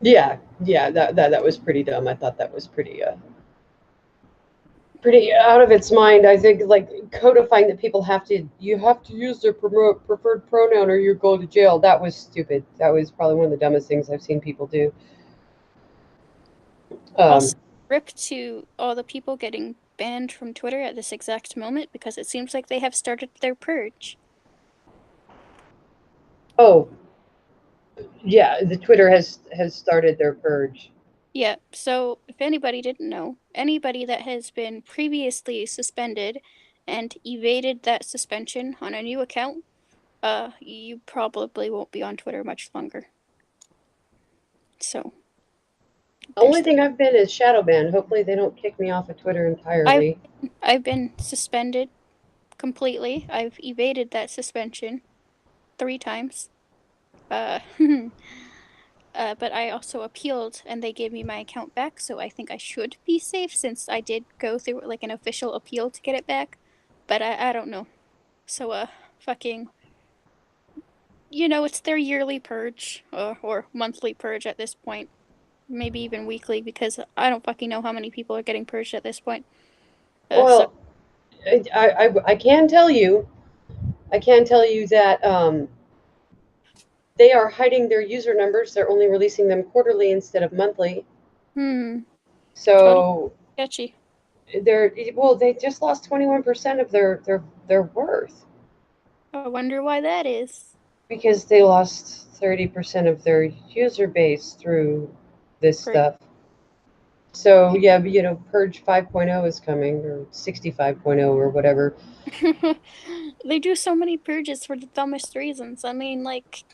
yeah, yeah, that was pretty dumb. I thought that was pretty out of its mind. I think like codifying that people have to use their preferred pronoun or you go to jail. That was stupid. That was probably one of the dumbest things I've seen people do. Um, Also, rip to all the people getting banned from Twitter at this exact moment because it seems like they have started their purge. oh yeah, the Twitter has started their purge. Yeah, so if anybody didn't know, anybody that has been previously suspended and evaded that suspension on a new account, you probably won't be on Twitter much longer. So, The there's only that. thing I've been is shadow banned. Hopefully they don't kick me off of Twitter I've entirely. I've been suspended completely. I've evaded that suspension 3 times. Uh but I also appealed and they gave me my account back, so I think I should be safe since I did go through like an official appeal to get it back. But I don't know. So, fucking, it's their yearly purge or monthly purge at this point. Maybe even weekly because I don't fucking know how many people are getting purged at this point. So, Well, I I can tell you that they are hiding their user numbers. They're only releasing them quarterly instead of monthly. hmm, totally So sketchy. they just lost 21% of their worth I wonder why that is. because they lost 30% of their user base through this Great. stuff. So yeah, Purge 5.0 is coming or 65.0 or whatever. They do so many purges for the dumbest reasons. I mean, like,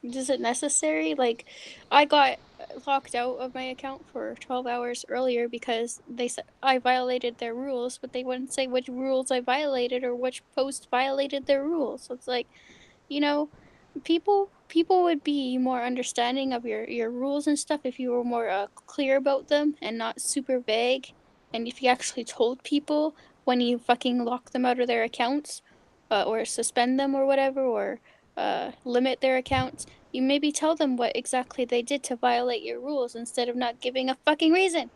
is it necessary? Like, I got locked out of my account for 12 hours earlier because they said I violated their rules, but they wouldn't say which rules I violated or which post violated their rules. So it's like, you know, people would be more understanding of your rules and stuff if you were more clear about them and not super vague and if you actually told people when you fucking lock them out of their accounts, or suspend them or whatever, or limit their accounts, you maybe tell them what exactly they did to violate your rules instead of not giving a fucking reason.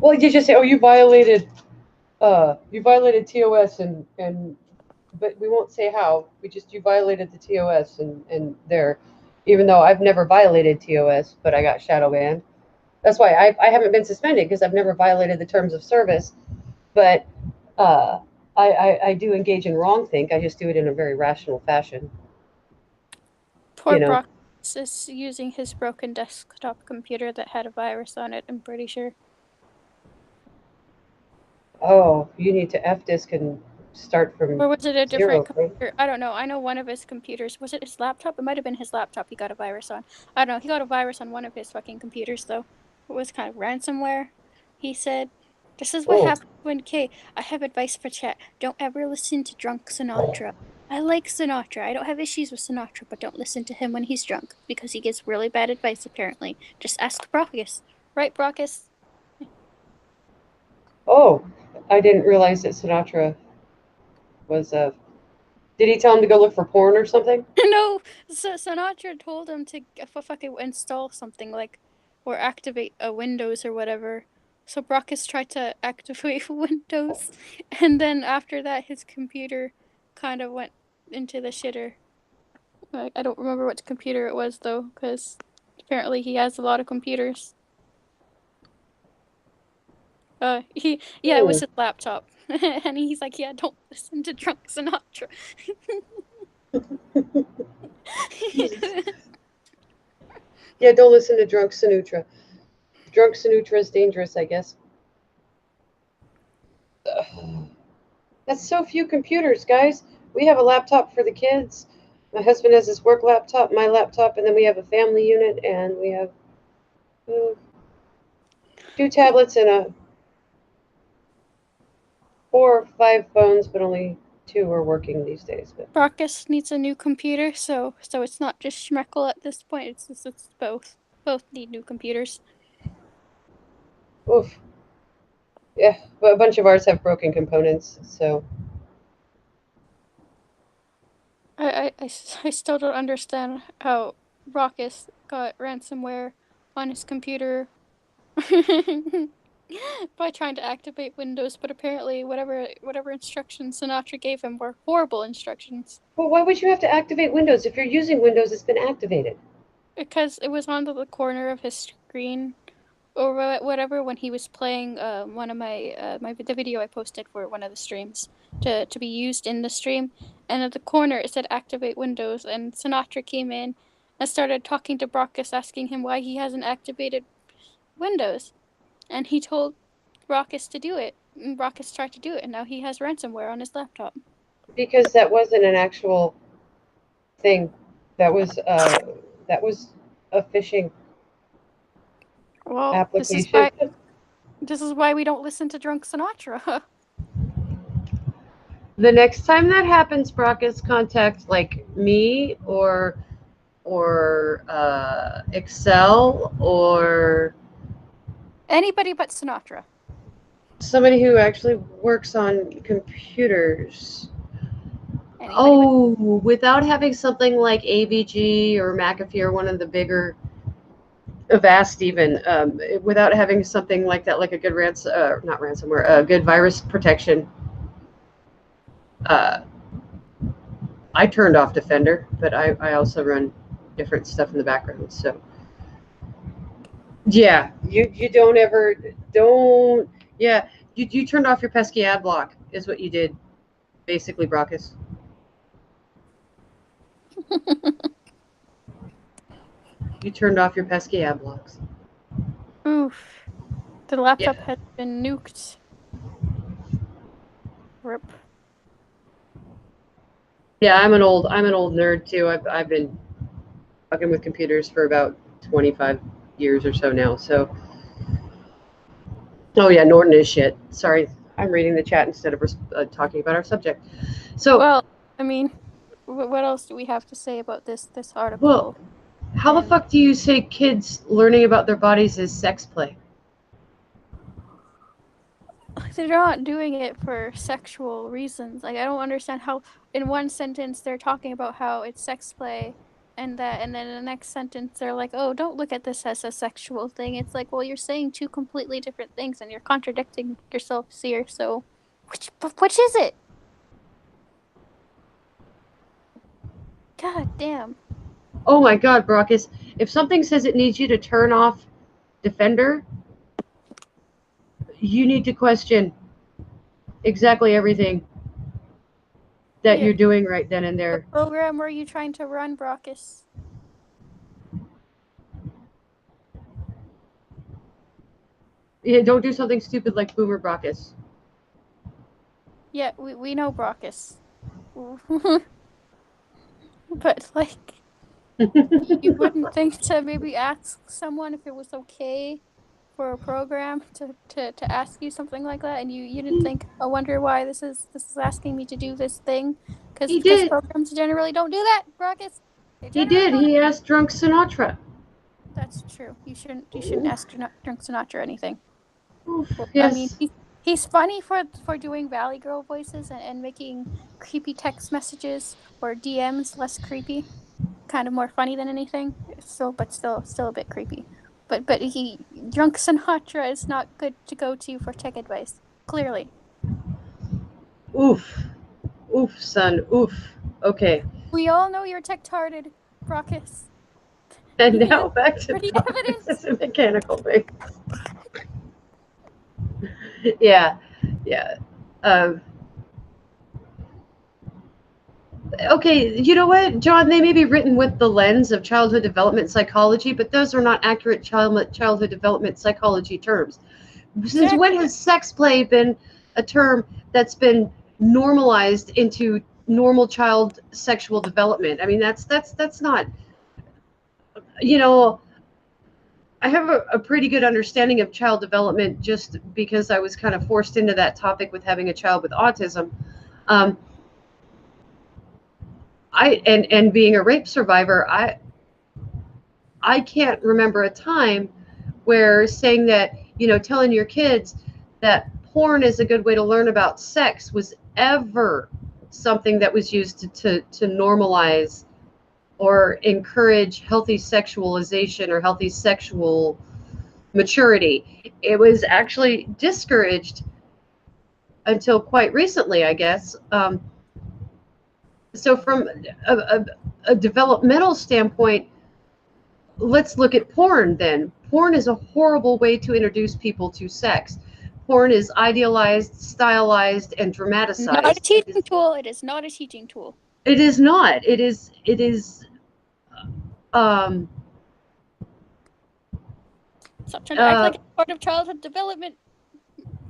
Well, you just say, "Oh, you violated TOS," and but we won't say how. You violated the TOS and there, even though I've never violated TOS, but I got shadow banned. That's why I haven't been suspended, because I've never violated the terms of service. But uh, I do engage in wrongthink. I just do it in a very rational fashion. Poor You know. Brock is using his broken desktop computer that had a virus on it, I'm pretty sure. Oh, you need to F disk and start from Or was it a different zero, right? computer? I don't know. I know one of his computers. Was it his laptop? It might have been his laptop he got a virus on. I don't know. He got a virus on one of his fucking computers, though. It was kind of ransomware, he said. This is what Oh, happens when, okay, I have advice for chat. Don't ever listen to drunk Sinatra. I like Sinatra. I don't have issues with Sinatra, but don't listen to him when he's drunk, because he gives really bad advice, apparently. Just ask Brockus. Right, Brockus? oh, I didn't realize that Sinatra was did he tell him to go look for porn or something? No, Sinatra told him to fucking install something like, or activate a Windows or whatever. So Brockus tried to activate Windows, and then after that, his computer kind of went into the shitter. I don't remember what computer it was though, because apparently he has a lot of computers. Yeah, it Hmm. was his laptop, and he's like, yeah, don't listen to drunk Sinatra. Yeah, don't listen to drunk Sinatra. Drunk Sinatra is dangerous, I guess. Ugh. That's so few computers, guys. We have a laptop for the kids. My husband has his work laptop, my laptop, and then we have a family unit, and we have uh, two tablets and a 4 or 5 phones, but only 2 are working these days. But Brockus needs a new computer, so it's not just Schmeckle at this point. It's both. Both need new computers. oof, yeah, but a bunch of ours have broken components. So I still don't understand how Brockus got ransomware on his computer by trying to activate Windows, but apparently whatever instructions Sinatra gave him were horrible instructions. well, why would you have to activate Windows? If you're using Windows, it's been activated. Because it was on the corner of his screen or whatever when he was playing one of the video I posted for one of the streams to be used in the stream, and at the corner it said activate Windows, and Sinatra came in and started talking to Brockus, asking him why he hasn't activated Windows, and he told Brockus to do it, and Brockus tried to do it, and now he has ransomware on his laptop. Because that wasn't an actual thing. That was a phishing Well, application. this is why we don't listen to drunk Sinatra. The next time that happens, Brockus, contact like me or Excel or Anybody but Sinatra. somebody who actually works on computers. Anybody but. Oh, without having something like AVG or McAfee or one of the bigger Avast even, without having something like that, like a good not ransomware, a good virus protection. Uh, I turned off Defender, but I also run different stuff in the background. So yeah, you don't yeah, you turned off your pesky ad block is what you did, basically, Brockus. You turned off your pesky ad blocks. Oof. The Yeah. laptop has been nuked. Rip. Yeah, I'm an old nerd too. I've been fucking with computers for about 25 years or so now. So, oh yeah, Norton is shit. Sorry, I'm reading the chat instead of talking about our subject. So, Well, I mean, what else do we have to say about this well, article? how the And fuck do you say kids learning about their bodies is sex play? they're not doing it for sexual reasons. Like I don't understand how in one sentence they're talking about how it's sex play and that, and then in the next sentence they're like, "Oh, don't look at this as a sexual thing." It's like, well, you're saying two completely different things and you're contradicting yourself here. So which is it? God damn. Oh my God, Brockus. If something says it needs you to turn off Defender, you need to question exactly everything that Yeah. you're doing right then and What there. program were you trying to run, Brockus? Yeah, don't do something stupid like Boomer Brockus. Yeah, we know Brockus. But like you wouldn't think to maybe ask someone if it was okay for a program to ask you something like that, and you didn't think, I wonder why this is asking me to do this thing, He because did. programs generally don't do that, Rockets. They He generally did. don't. He asked Drunk Sinatra. That's true. You shouldn't ask Drunk Sinatra anything. Oof, Well, I mean, yes. he's funny for doing Valley Girl voices and making creepy text messages or DMs less creepy, kind of more funny than anything. Still a bit creepy. But he Drunk Sinatra is not good to go to for tech advice. Clearly, Oof. Oof, son. Oof. Okay. we all know you're tech-tarded, Brockus. And Pretty now back to pretty Brockus evident. as a mechanical thing. Yeah. Yeah. Um, okay, you know what, John? They may be written with the lens of childhood development psychology, but those are not accurate childhood development psychology terms. Since when Exactly. has sex play been a term that's been normalized into normal child sexual development? I mean, that's not. You know, I have a pretty good understanding of child development just because I was kind of forced into that topic with having a child with autism. Um, and being a rape survivor, I can't remember a time where saying that, telling your kids that porn is a good way to learn about sex was ever something that was used to normalize or encourage healthy sexualization or healthy sexual maturity. It was actually discouraged until quite recently, I guess. So, from a developmental standpoint, let's look at porn then. Porn is a horrible way to introduce people to sex. Porn is idealized, stylized, and Not a dramatized. teaching tool. It is not a teaching tool. It is not. It is um Stop trying to act uh like it's part of childhood development,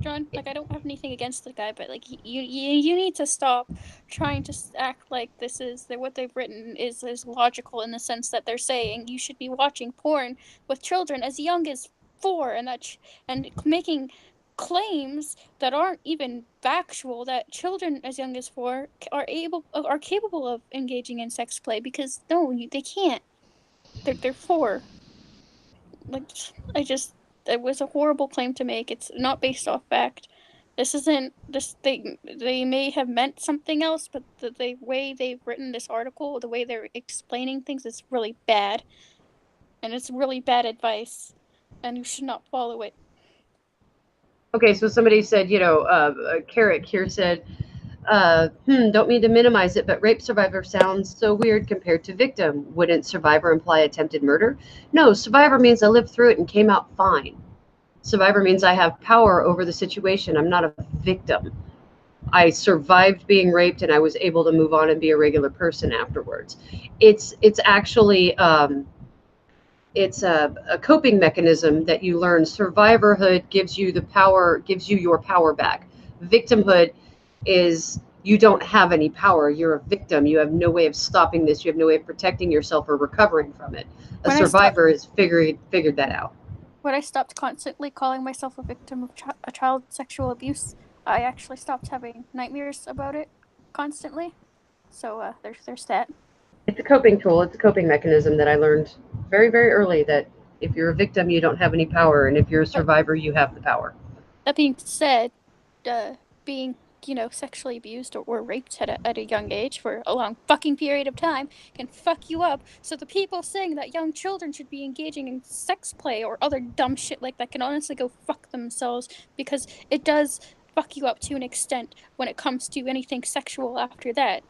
John. Like I don't have anything against the guy, but like you need to stop trying to act like this is that what they've written is logical in the sense that they're saying you should be watching porn with children as young as 4, and making claims that aren't even factual, that children as young as 4 are capable of engaging in sex play, because no, they can't. They're 4. Like I just it was a horrible claim to make. It's not based off fact. This isn't this they may have meant something else, but the way they've written this article, the way they're explaining things is really bad. And it's really bad advice. And you should not follow it. okay, so somebody said, Carrick here said, don't mean to minimize it, but rape survivor sounds so weird compared to victim. Wouldn't survivor imply attempted murder? No, survivor means I lived through it and came out fine. Survivor means I have power over the situation. I'm not a victim. I survived being raped and I was able to move on and be a regular person afterwards. It's actually it's a coping mechanism that you learn. Survivorhood gives you the power, gives you your power back. Victimhood is you don't have any power. You're a victim. You have no way of stopping this. You have no way of protecting yourself or recovering from it. A When I stopped survivor has figured that out. when I stopped constantly calling myself a victim of a child sexual abuse, I actually stopped having nightmares about it constantly. So there's that. It's a coping tool. It's a coping mechanism that I learned very, very early that if you're a victim, you don't have any power. And if you're a But survivor, you have the power. that being said, being, sexually abused or raped at a young age for a long fucking period of time can fuck you up. So the people saying that young children should be engaging in sex play or other dumb shit like that can honestly go fuck themselves, because it does fuck you up to an extent when it comes to anything sexual after that.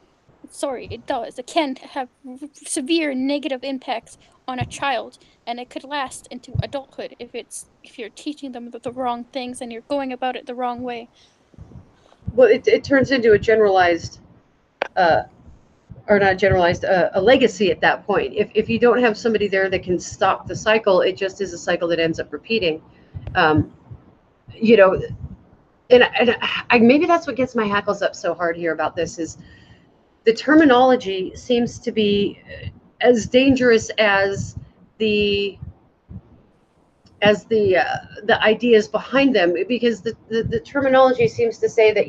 Sorry, it does. It can have severe negative impacts on a child, and it could last into adulthood if you're teaching them the wrong things and you're going about it the wrong way. Well, it turns into a generalized, uh, or not generalized, a legacy at that point. If you don't have somebody there that can stop the cycle, it just is a cycle that ends up repeating. Um, you know, and maybe that's what gets my hackles up so hard here about this is the terminology seems to be as dangerous as the the ideas behind them, because the terminology seems to say that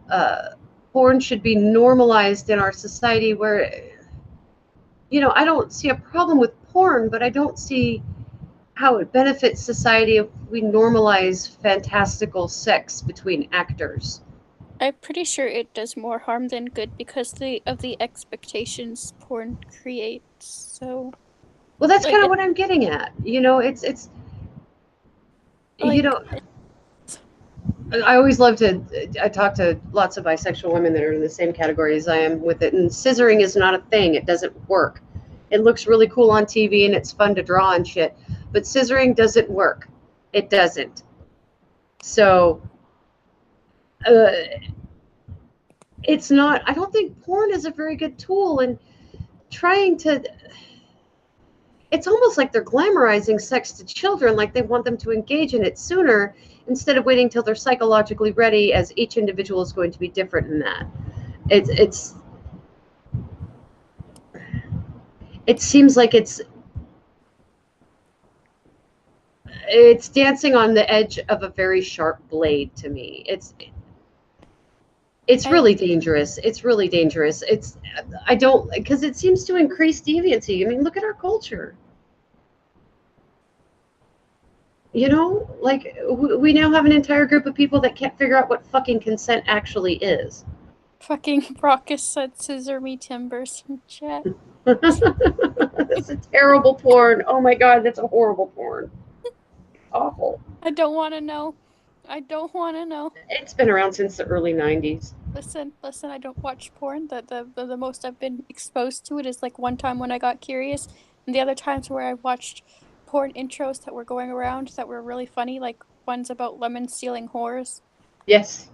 uh, porn should be normalized in our society, where I don't see a problem with porn, but I don't see how it benefits society if we normalize fantastical sex between actors. I'm pretty sure it does more harm than good because of the expectations porn creates. So, Well, that's like, kind of what I'm getting at. It's you like, know I always love to. I talk to lots of bisexual women that are in the same category as I am with it, and scissoring is not a thing. It doesn't work. It looks really cool on TV and it's fun to draw and shit, but scissoring doesn't work. It doesn't. So, uh, it's not. I don't think porn is a very good tool, and trying to. It's almost like they're glamorizing sex to children, like they want them to engage in it sooner instead of waiting till they're psychologically ready, as each individual is going to be different in that. It's it seems like it's dancing on the edge of a very sharp blade to me. It's I really dangerous. It's really dangerous. I don't, because it seems to increase deviancy. I mean, look at our culture. Like we now have an entire group of people that can't figure out what fucking consent actually is. fucking Brockus said scissor me timbers in chat. That's a terrible porn. Oh my god, that's a horrible porn. Awful. I don't want to know. I don't want to know. It's been around since the early 90s. Listen, I don't watch porn. The most I've been exposed to it is like one time when I got curious, and the other times where I watched porn intros that were going around that were really funny, like ones about lemon stealing whores. Yes.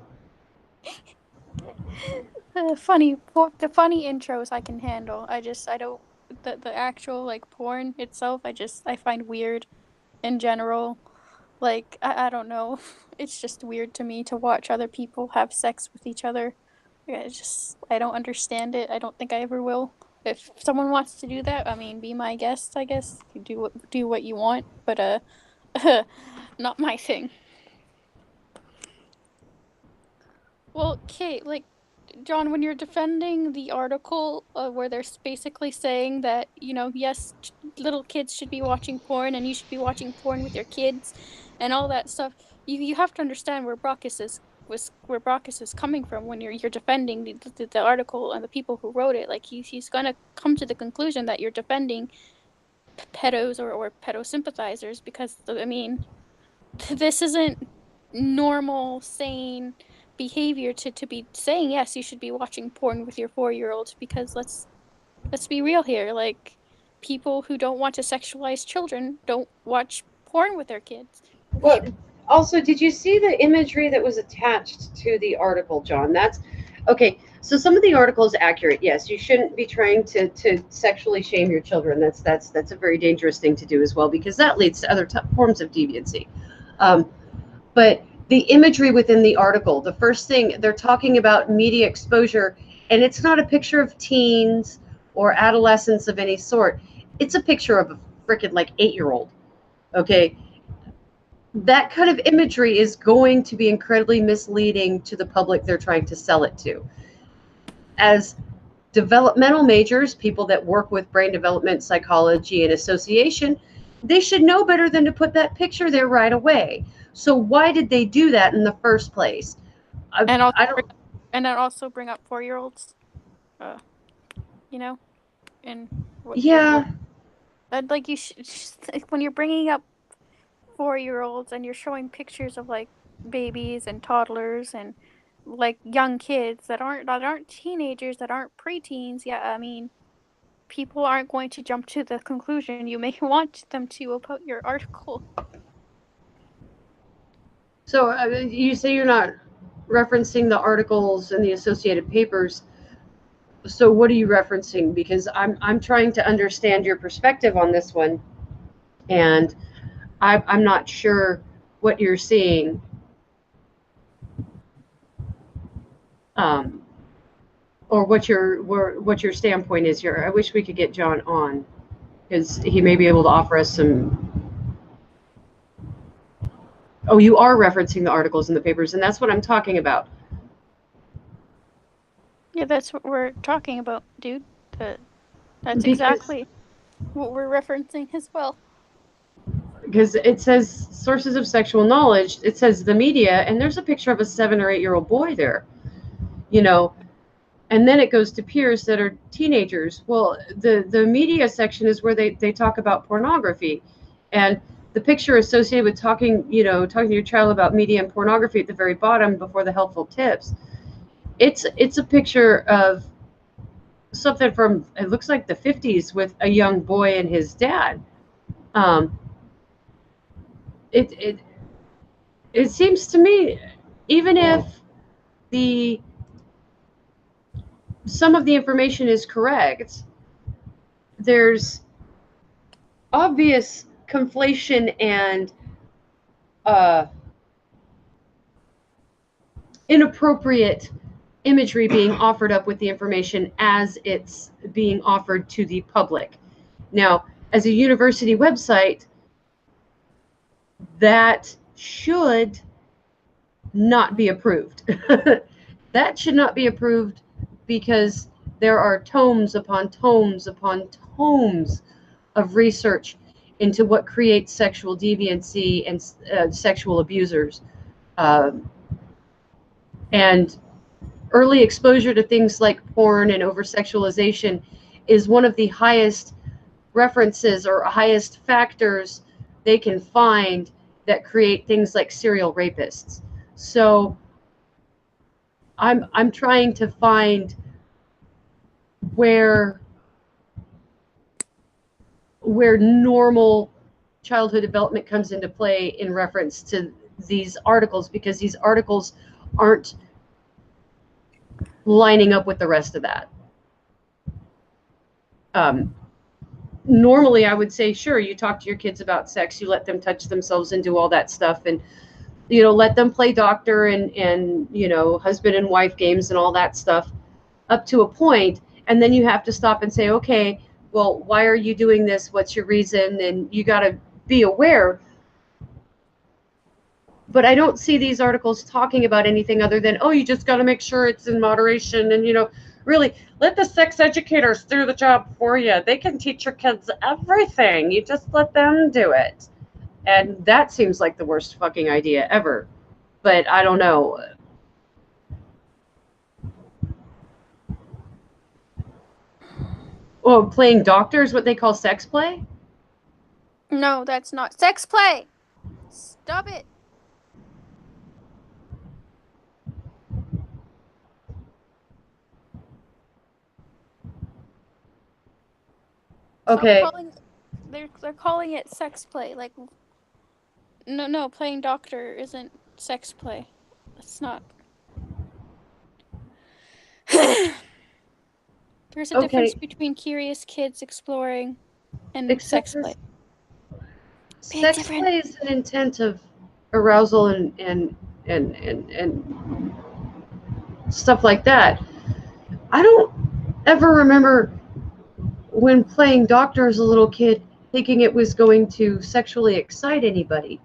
The funny intros I can handle. I don't, the actual like porn itself, I find weird in general. Like, I don't know. It's just weird to me to watch other people have sex with each other. I don't understand it. I don't think I ever will. If someone wants to do that, I mean, be my guest, I guess. You do what you want, but not my thing. Well, Kate, like, John, when you're defending the article where they're basically saying that, yes, little kids should be watching porn and you should be watching porn with your kids and all that stuff, you have to understand where Brockus is coming from when you're defending the article and the people who wrote it. Like, he's gonna come to the conclusion that you're defending pedos or pedo sympathizers, because I mean, this isn't normal, sane behavior to be saying, yes, you should be watching porn with your 4-year-old, because let's be real here. Like, people who don't want to sexualize children don't watch porn with their kids. Well, also, did you see the imagery that was attached to the article, John? That's okay. So some of the article is accurate. Yes, you shouldn't be trying to sexually shame your children. That's a very dangerous thing to do as well, because that leads to other forms of deviancy. But the imagery within the article, the first thing they're talking about media exposure, and it's not a picture of teens or adolescents of any sort. It's a picture of a freaking like 8-year-old. Okay. That kind of imagery is going to be incredibly misleading to the public they're trying to sell it to. As developmental majors, people that work with brain development, psychology, and association, They should know better than to put that picture there right away. So why did they do that in the first place? And I don't. then also bring up 4-year-olds, you know, and what Yeah, like when you're bringing up 4-year-olds and you're showing pictures of like babies and toddlers and like young kids that aren't teenagers, that aren't preteens. Yeah, I mean, people aren't going to jump to the conclusion you may want them to about your article. so you say you're not referencing the articles and the associated papers. So what are you referencing? Because I'm trying to understand your perspective on this one, and I'm not sure what you're seeing. Um, or what your standpoint is here. I wish we could get John on because he may be able to offer us some. Oh, you are referencing the articles in the papers, and that's what I'm talking about. Yeah, that's what we're talking about, dude. That's Because exactly what we're referencing as well. because it says sources of sexual knowledge, it says the media, and there's a picture of a 7 or 8 year old boy there, you know, and then it goes to peers that are teenagers. Well, the media section is where they talk about pornography, and the picture associated with talking to your child about media and pornography at the very bottom before the helpful tips. It's a picture of something from, it looks like the 50s, with a young boy and his dad. Um, it it it seems to me, even if the some of the information is correct, there's obvious conflation and uh, inappropriate imagery being offered up with the information as it's being offered to the public. Now, as a university website, that should not be approved. That should not be approved because there are tomes upon tomes upon tomes of research into what creates sexual deviancy and sexual abusers. Um, and early exposure to things like porn and over sexualization is one of the highest references or highest factors they can find that create things like serial rapists. So I'm trying to find where normal childhood development comes into play in reference to these articles, because these articles aren't lining up with the rest of that. Um, Normally, I would say, sure, you talk to your kids about sex, you let them touch themselves and do all that stuff, and let them play doctor and husband and wife games and all that stuff up to a point, and then you have to stop and say, okay, well, why are you doing this? What's your reason? And you got to be aware. But I don't see these articles talking about anything other than, oh, you just got to make sure it's in moderation, and really let the sex educators do the job for you. They can teach your kids everything. You just let them do it. And that seems like the worst fucking idea ever. But I don't know. Well, playing doctor is what they call sex play? No, that's not sex play. Stop it. Stop Okay. calling. They're calling it sex play. Like, no, playing doctor isn't sex play. It's not. There's a difference Okay. between curious kids exploring and Except sex this play. Big sex difference. play is an intent of arousal and stuff like that. I don't ever remember when playing doctor as a little kid thinking it was going to sexually excite anybody.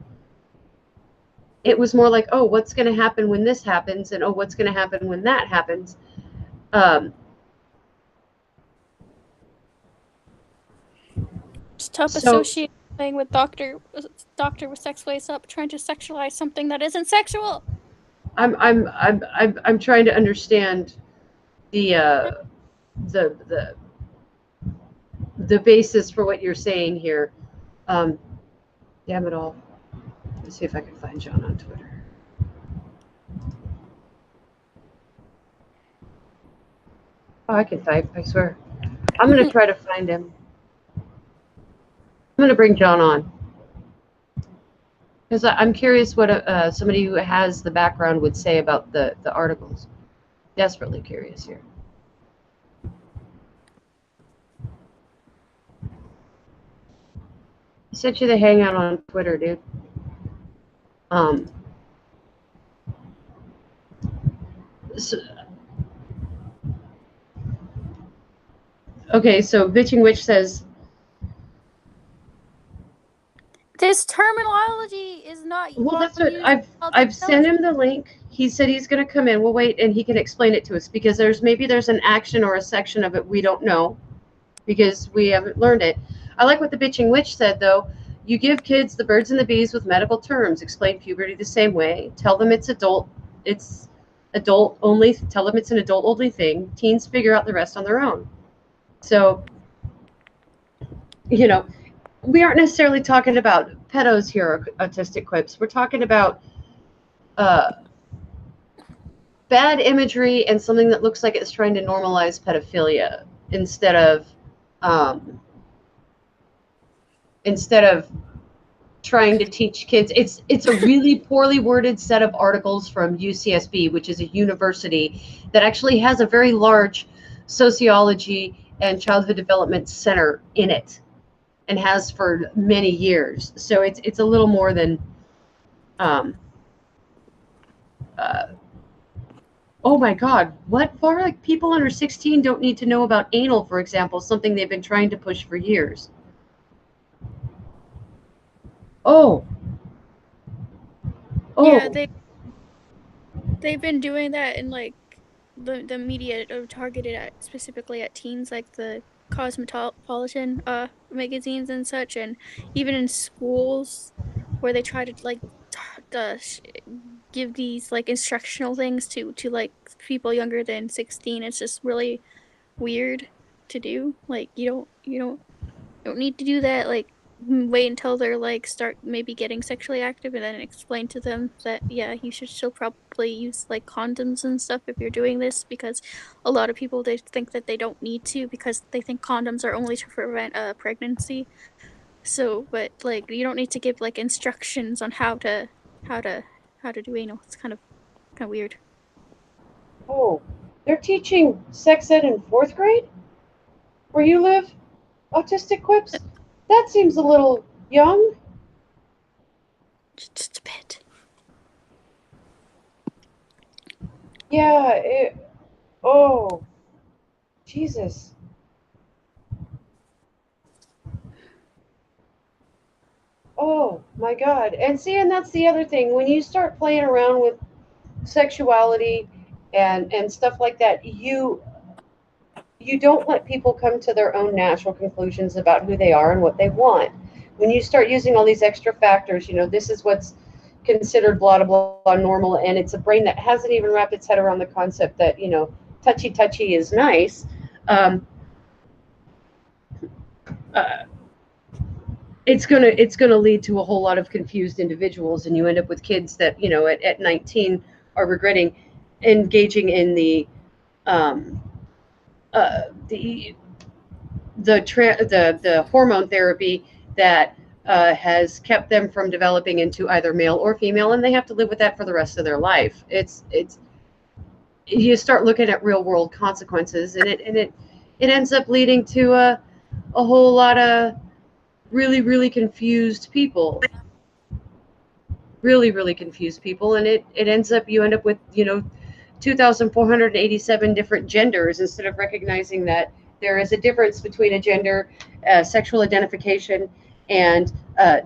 It was more like, oh, what's going to happen when this happens, and oh, what's going to happen when that happens. Stop So associating playing with doctor with sex ways up, trying to sexualize something that isn't sexual. I'm trying to understand the the the the basis for what you're saying here. Um, damn it all. Let's see if I can find John on Twitter. Oh, I can type, I swear. I'm going to try to find him. I'm going to bring John on. Because I'm curious what somebody who has the background would say about the articles. Desperately curious here. I sent you the hangout on Twitter, dude. So, okay, so Bitching Witch says, this terminology is not. well, that's what I've sent him the link. He said he's going to come in. We'll wait, and he can explain it to us because maybe there's an action or a section of it we don't know because we haven't learned it. I like what the Bitching Witch said, though. You give kids the birds and the bees with medical terms. Explain puberty the same way. Tell them it's adult only. Tell them it's an adult only thing. Teens figure out the rest on their own. So, we aren't necessarily talking about pedos here or autistic quips. We're talking about bad imagery and something that looks like it's trying to normalize pedophilia instead of trying to teach kids. It's a really poorly worded set of articles from UCSB, which is a university that actually has a very large sociology and childhood development center in it and has for many years. So it's a little more than oh my God, what for? Like people under 16 don't need to know about anal, for example, something they've been trying to push for years. Oh. Yeah, they've been doing that in like the media targeted at specifically at teens, like the Cosmopolitan magazines and such, and even in schools where they try to like give these like instructional things to like people younger than 16. It's just really weird to do. Like you don't need to do that. Like wait until they're like start maybe getting sexually active and then explain to them that yeah, you should still probably use like condoms and stuff if you're doing this, because a lot of people they think that they don't need to because they think condoms are only to prevent pregnancy. So but like you don't need to give like instructions on how to how to do anal. It's kind of weird. Oh, they're teaching sex ed in 4th grade where you live? Autistic quips? That seems a little young. Just a bit. Yeah, oh, Jesus. Oh, my God. And see, and that's the other thing. When you start playing around with sexuality and stuff like that, you don't let people come to their own natural conclusions about who they are and what they want. When you start using all these extra factors, this is what's considered blah blah blah normal, and it's a brain that hasn't even wrapped its head around the concept that touchy is nice. It's gonna lead to a whole lot of confused individuals, and you end up with kids that at 19 are regretting engaging in the the hormone therapy that has kept them from developing into either male or female, and they have to live with that for the rest of their life. It's you start looking at real world consequences, and it ends up leading to a whole lot of really confused people. Really confused people, and it ends up you end up with 2,487 different genders instead of recognizing that there is a difference between a gender, sexual identification, and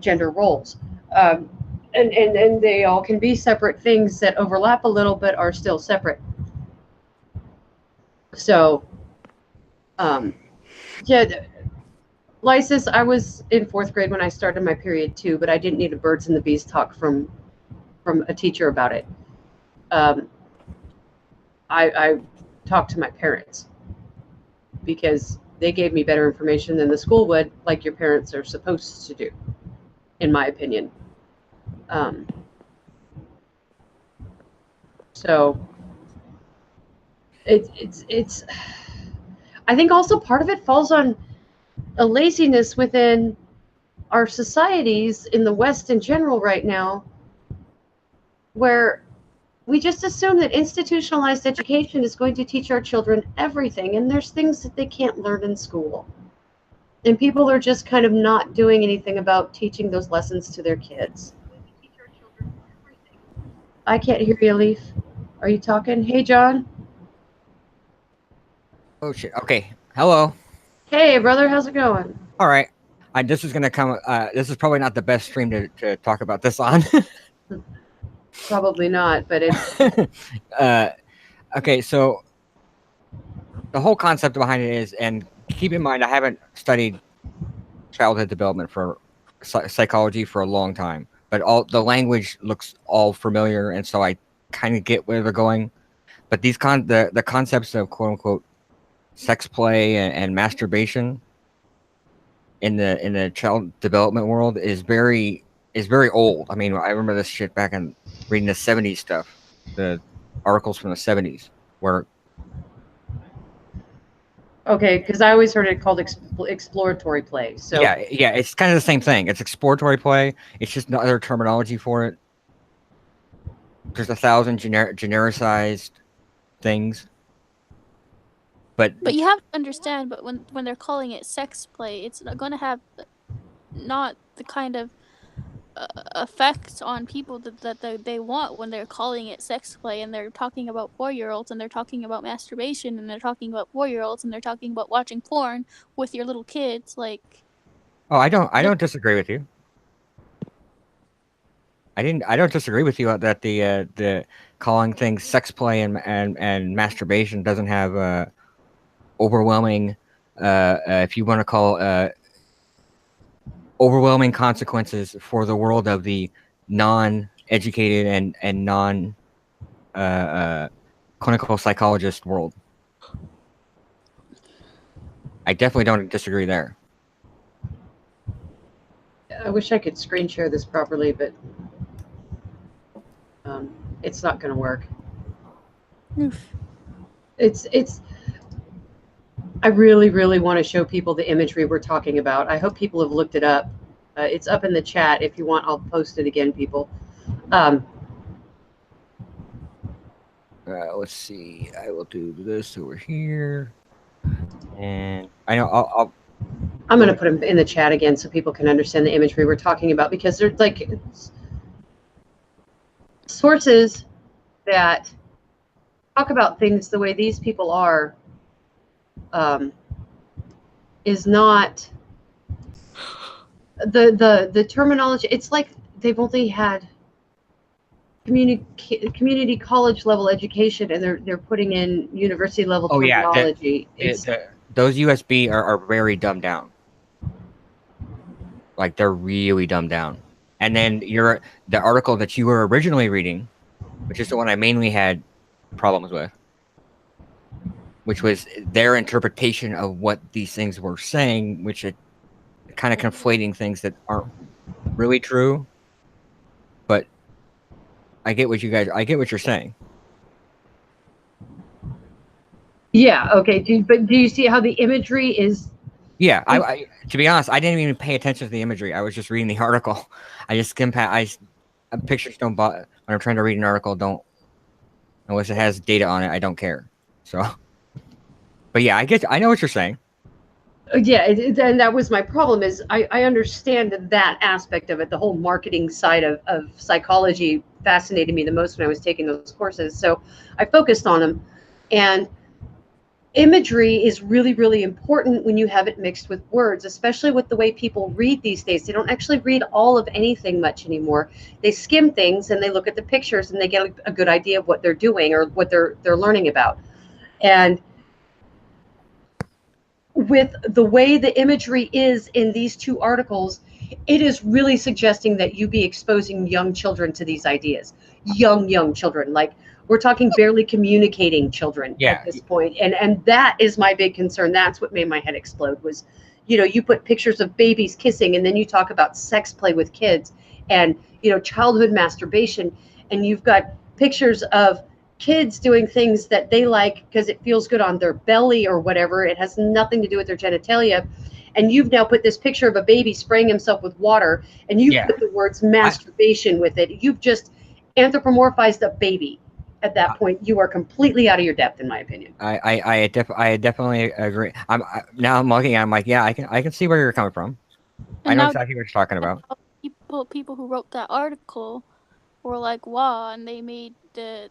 gender roles. And they all can be separate things that overlap a little but are still separate. So, yeah, Lysis, I was in fourth grade when I started my period too, but I didn't need a birds and the bees talk from a teacher about it. Um, I talked to my parents because they gave me better information than the school would, like your parents are supposed to do, in my opinion. Um, so it's. I think also part of it falls on a laziness within our societies in the West in general right now, where we just assume that institutionalized education is going to teach our children everything, and there's things that they can't learn in school. And people are just kind of not doing anything about teaching those lessons to their kids. I can't hear you, Leaf. Are you talking? Hey, John. Oh shit. Okay. Hello. Hey, brother. How's it going? All right. This is gonna come. This is probably not the best stream to talk about this on. Probably not, but it's Okay. So the whole concept behind it is, and keep in mind, I haven't studied childhood development for psychology for a long time, but all the language looks all familiar, and so I kind of get where they're going. But the concepts of quote unquote sex play and masturbation in the child development world is very old. I mean, I remember this shit back in reading the '70s stuff, the articles from the '70s, where okay because I always heard it called exploratory play. So yeah, it's kind of the same thing. It's exploratory play. It's just another terminology for it. There's 1,000 genericized things, but you have to understand, but when they're calling it sex play, it's going to have not the kind of effect on people that they want when they're calling it sex play, and they're talking about 4-year-olds, and they're talking about masturbation, and they're talking about 4-year-olds, and they're talking about watching porn with your little kids. Like, oh, I don't disagree with you. I don't disagree with you that the calling things sex play and masturbation doesn't have overwhelming if you want to call overwhelming consequences for the world of the non-educated and non clinical psychologist world. I definitely don't disagree there. I wish I could screen share this properly, but it's not going to work. oof. It's. I really, really want to show people the imagery we're talking about. I hope people have looked it up. It's up in the chat. If you want, I'll post it again, people. Let's see. I will do this over here, and I know I'm going to put them in the chat again so people can understand the imagery we're talking about, because they're like sources that talk about things the way these people are is not the terminology. It's like they've only had community college level education, and they're putting in university level terminology. Those USB are very dumbed down. Like, they're really dumbed down. And then the article that you were originally reading, which is the one I mainly had problems with, which was their interpretation of what these things were saying, which it kind of conflating things that aren't really true. But I get what you're saying. Yeah. Okay. But do you see how the imagery is? Yeah. I to be honest, I didn't even pay attention to the imagery. I was just reading the article. I just skim past. Pictures don't bother when I'm trying to read an article. Don't, unless it has data on it. I don't care. So, but yeah, I know what you're saying. Yeah, and that was my problem. Is I understand that aspect of it. The whole marketing side of psychology fascinated me the most when I was taking those courses. So I focused on them, and imagery is really, really important when you have it mixed with words, especially with the way people read these days. They don't actually read all of anything much anymore. They skim things and they look at the pictures and they get a good idea of what they're doing or what they're learning about. And with the way the imagery is in these two articles, it is really suggesting that you be exposing young children to these ideas. Young children. Like, we're talking barely communicating children at this point. And that is my big concern. That's what made my head explode was, you put pictures of babies kissing, and then you talk about sex play with kids and, childhood masturbation. And you've got pictures of kids doing things that they like because it feels good on their belly or whatever. It has nothing to do with their genitalia. And you've now put this picture of a baby spraying himself with water, and you put the words masturbation with it. You've just anthropomorphized a baby. At that point, you are completely out of your depth, in my opinion. I definitely agree. Now I'm looking at it, I'm like, yeah, I can see where you're coming from. I know exactly what you're talking about. People who wrote that article were like, wow, and they made they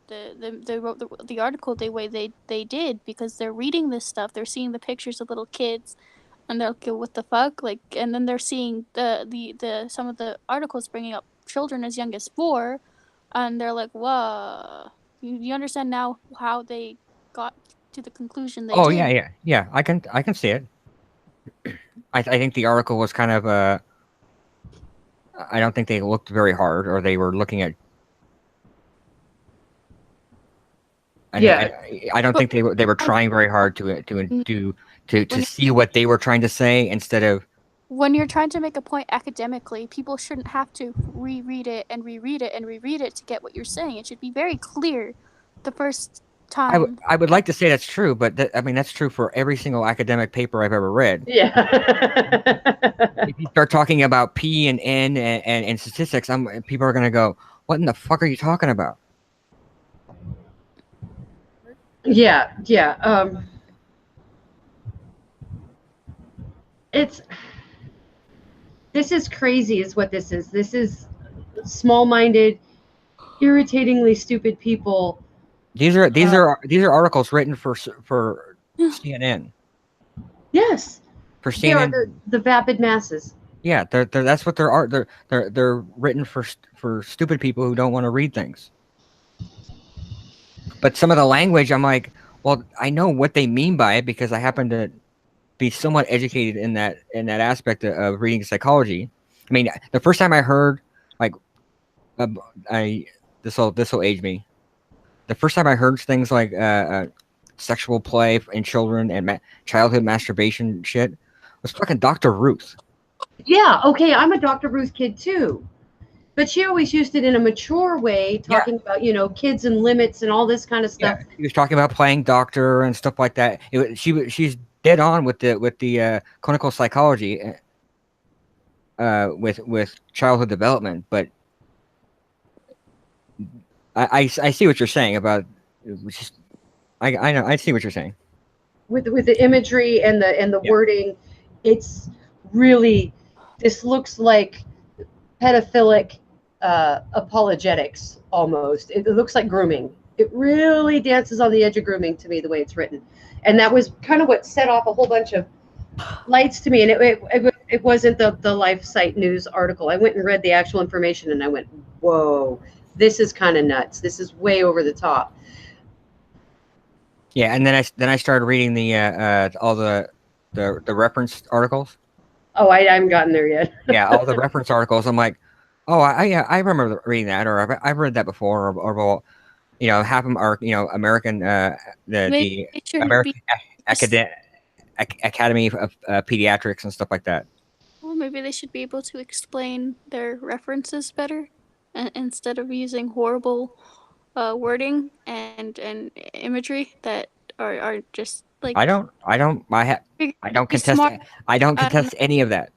wrote the article the way they did because they're reading this stuff, they're seeing the pictures of little kids, and they're like, what the fuck, like, and then they're seeing the some of the articles bringing up children as young as 4, and they're like, wow. You understand now how they got to the conclusion they did? Oh yeah. I can see it. I think the article was kind of I don't think they looked very hard, or they were looking at. I don't think they were trying very hard to see what they were trying to say instead of. When you're trying to make a point academically, people shouldn't have to reread it and reread it and reread it to get what you're saying. It should be very clear the first time. I would like to say that's true, but that's true for every single academic paper I've ever read. Yeah. If you start talking about P and N and statistics, people are going to go, what in the fuck are you talking about? Yeah. This is crazy is what this is. This is small-minded, irritatingly stupid people. These are articles written for CNN. Yes. For CNN. They are the vapid masses. Yeah, that's what they're written for stupid people who don't want to read things. But some of the language, I'm like, well, I know what they mean by it because I happen to be somewhat educated in that aspect of reading psychology. I mean, the first time I heard, like, this will age me. The first time I heard things like sexual play in children and childhood masturbation shit was fucking Dr. Ruth. Yeah, okay, I'm a Dr. Ruth kid too. But she always used it in a mature way, talking about, kids and limits and all this kind of stuff. Yeah, she was talking about playing doctor and stuff like that. She's dead on with the clinical psychology with childhood development, but I see what you're saying about. I know, I see what you're saying. With the imagery and the wording, it's really, this looks like pedophilic apologetics almost. It looks like grooming. It really dances on the edge of grooming to me, the way it's written. And that was kind of what set off a whole bunch of lights to me. And it wasn't the Life Site News article. I went and read the actual information, and I went, whoa, this is kind of nuts. This is way over the top. Yeah, and then I started reading the all the reference articles. Oh, I haven't gotten there yet. Yeah, all the reference articles. I'm like, oh, I remember reading that, or I've read that before, or half of them are American the American Academy of Pediatrics and stuff like that. Well, maybe they should be able to explain their references better, instead of using horrible wording and imagery that are just like. I don't contest any of that.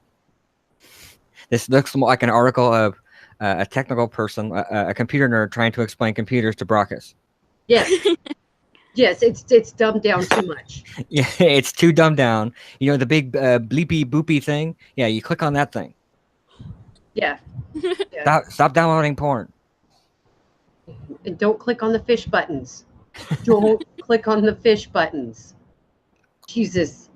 This looks like an article of a technical person, a computer nerd trying to explain computers to Brockus. Yes. Yes, it's dumbed down too much. Yeah, it's too dumbed down. The big bleepy boopy thing? Yeah, you click on that thing. Yeah. Stop downloading porn. And don't click on the fish buttons. Don't click on the fish buttons. Jesus.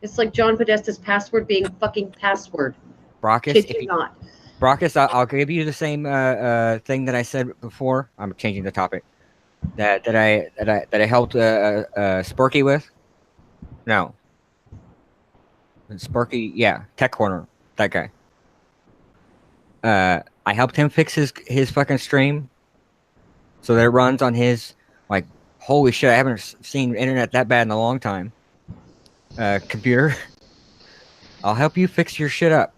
It's like John Podesta's password being fucking password. Brockus, not. Brockus, I'll give you the same thing that I said before. I'm changing the topic. That I helped Sparky with. No. Sparky, yeah, Tech Corner, that guy. I helped him fix his fucking stream so that it runs on his, like, holy shit, I haven't seen internet that bad in a long time. Computer, I'll help you fix your shit up.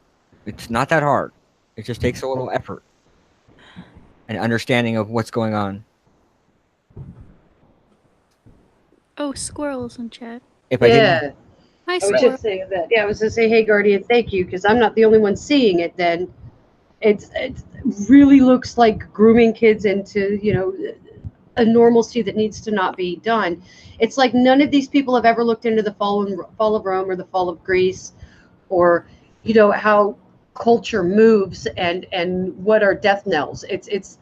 It's not that hard. It just takes a little effort and understanding of what's going on. Oh, squirrels in chat. If I didn't, Yeah, Hi, I was squirrel. just saying that. Yeah, I was gonna say, hey, Guardian, thank you, because I'm not the only one seeing it. Then it really looks like grooming kids into a normalcy that needs to not be done. It's like none of these people have ever looked into the fall of Rome or the fall of Greece, or how culture moves and what are death knells. It's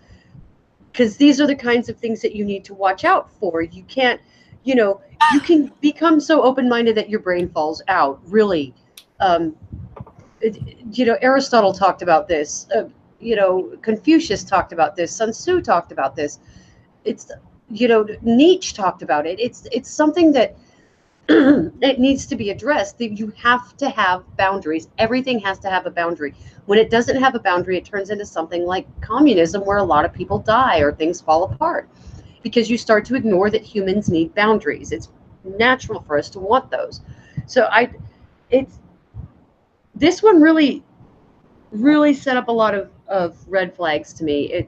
because these are the kinds of things that you need to watch out for. You can't, you can become so open-minded that your brain falls out. Really, um, Aristotle talked about this. Confucius talked about this. Sun Tzu talked about this. It's Nietzsche talked about it. It's something that it needs to be addressed. That you have to have boundaries. Everything has to have a boundary. When it doesn't have a boundary, it turns into something like communism, where a lot of people die or things fall apart because you start to ignore that humans need boundaries. It's natural for us to want those. So it's this one really set up a lot of red flags to me.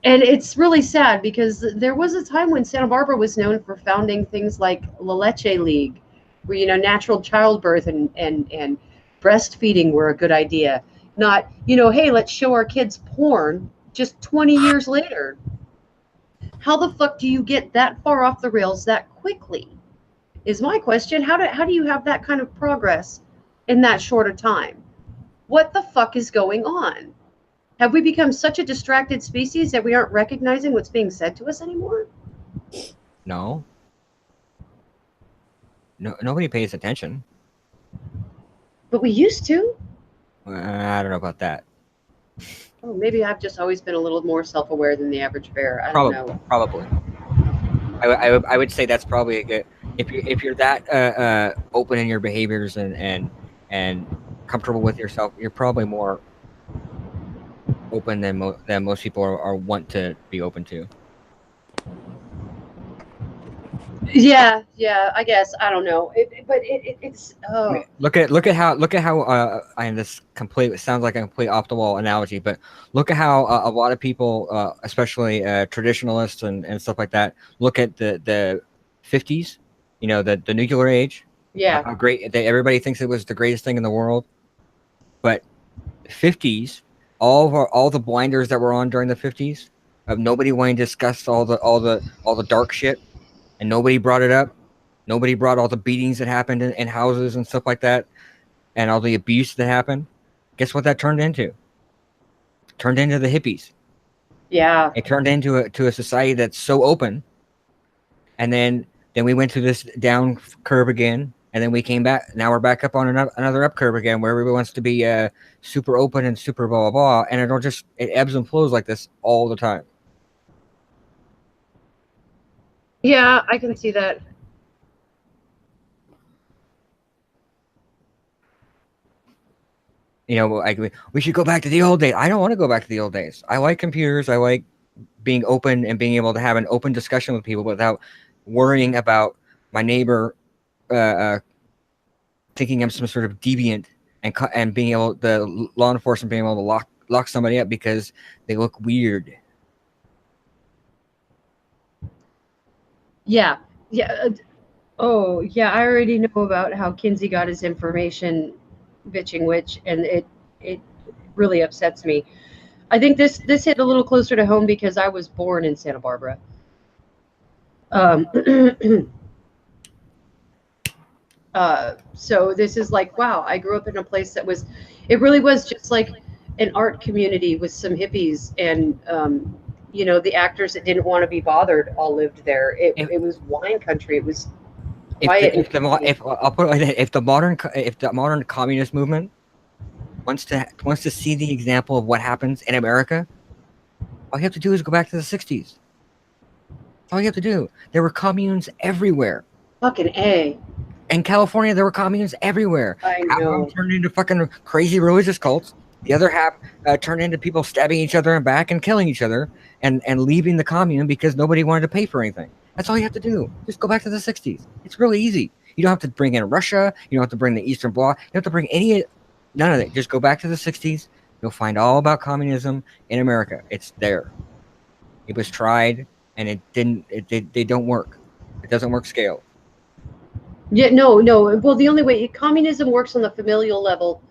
And it's really sad because there was a time when Santa Barbara was known for founding things like La Leche League, where natural childbirth and breastfeeding were a good idea. Not hey, let's show our kids porn. Just 20 years later, how the fuck do you get that far off the rails that quickly? Is my question. How do you have that kind of progress in that short a time? What the fuck is going on? Have we become such a distracted species that we aren't recognizing what's being said to us anymore? no, nobody pays attention. But we used to. I don't know about that. Oh, maybe I've just always been a little more self-aware than the average bear. I don't know. Probably. I would say that's probably a good. If you're that open in your behaviors and comfortable with yourself, you're probably more open than most people are want to be open to. Yeah, I guess I don't know. It's I mean, look at how and this complete sounds like a complete off the wall analogy, but look at how a lot of people, especially traditionalists and stuff like that, look at the 50s, the nuclear age. Yeah. How great everybody thinks it was the greatest thing in the world, but 50s, all the blinders that were on during the 50s of nobody wanting to discuss all the dark shit, and nobody brought it up. Nobody brought all the beatings that happened in houses and stuff like that, and all the abuse that happened. Guess what that turned into? Turned into the hippies. Yeah. It turned into a society that's so open, and then we went through this down curve again, and then we came back. Now we're back up on another up curve again, where everybody wants to be super open and super blah blah blah, and it ebbs and flows like this all the time. Yeah, I can see that. We should go back to the old days. I don't want to go back to the old days. I like computers. I like being open and being able to have an open discussion with people without worrying about my neighbor thinking I'm some sort of deviant and being able, the law enforcement being able to lock somebody up because they look weird. Yeah. Oh, yeah. I already know about how Kinsey got his information, bitching witch, and it really upsets me. I think this hit a little closer to home because I was born in Santa Barbara. So this is like, wow, I grew up in a place that it really was just like an art community with some hippies, and the actors that didn't want to be bothered all lived there. It was wine country. It was quiet. I'll put it like that, if the modern communist movement wants to see the example of what happens in America, all you have to do is go back to the 60s. All you have to do. There were communes everywhere. Fucking A. In California, there were communes everywhere. I Half of them know. turned into fucking crazy religious cults. The other half turned into people stabbing each other in the back and killing each other and leaving the commune because nobody wanted to pay for anything. That's all you have to do. Just go back to the 60s. It's really easy. You don't have to bring in Russia. You don't have to bring the Eastern Bloc. You don't have to bring none of it. Just go back to the 60s. You'll find all about communism in America. It's there. It was tried and it didn't. They don't work. It doesn't work scale. Yeah, no. Well, the only way communism works on the familial level,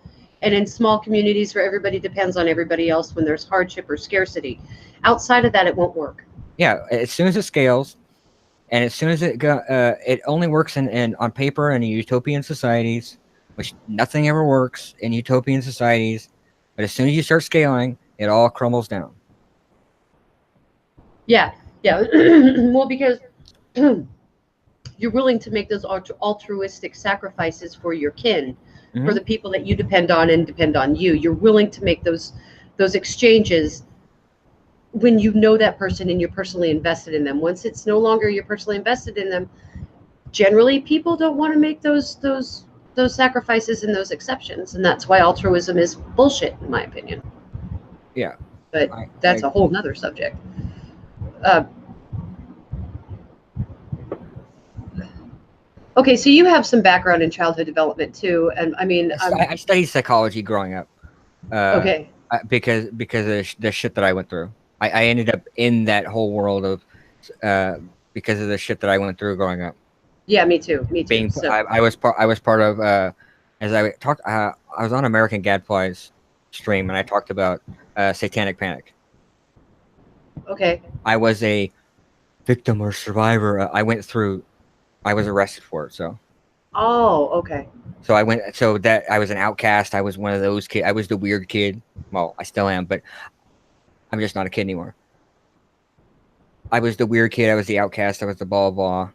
and in small communities where everybody depends on everybody else when there's hardship or scarcity. Outside of that, it won't work. Yeah, as soon as it scales, and as soon as it only works in on paper and in utopian societies, which nothing ever works in utopian societies. But as soon as you start scaling, it all crumbles down. Yeah. Well, because you're willing to make those altruistic sacrifices for your kin, for the people that you depend on and depend on you. You're willing to make those exchanges when you know that person and you're personally invested in them. Once it's no longer you're personally invested in them, generally people don't want to make those sacrifices and those exceptions, and that's why altruism is bullshit, in my opinion. Yeah, but that's a whole nother subject. Okay, so you have some background in childhood development too, and I mean, I studied psychology growing up. Okay. Because of the shit that I went through. I ended up in that whole world of because of the shit that I went through growing up. Yeah, me too. So. I was part of as I talked. I was on American Gadfly's stream and I talked about satanic panic. Okay. I was a victim or survivor. I was arrested for it. So. Oh, okay. So I was an outcast. I was one of those kids. I was the weird kid. Well, I still am, but I'm just not a kid anymore. I was the weird kid. I was the outcast. I was the blah blah.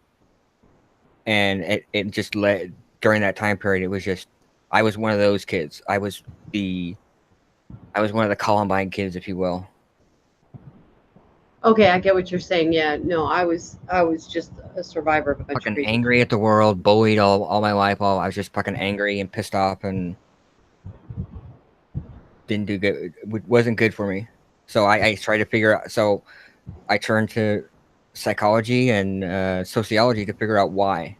And it just led during that time period. It was just I was one of those kids. I was one of the Columbine kids, if you will. Okay, I get what you're saying. Yeah, no, I was just a survivor of a bunch of fucking angry at the world, bullied all my life. I was just fucking angry and pissed off and didn't do good. It wasn't good for me. So I tried to figure out. So I turned to psychology and sociology to figure out why.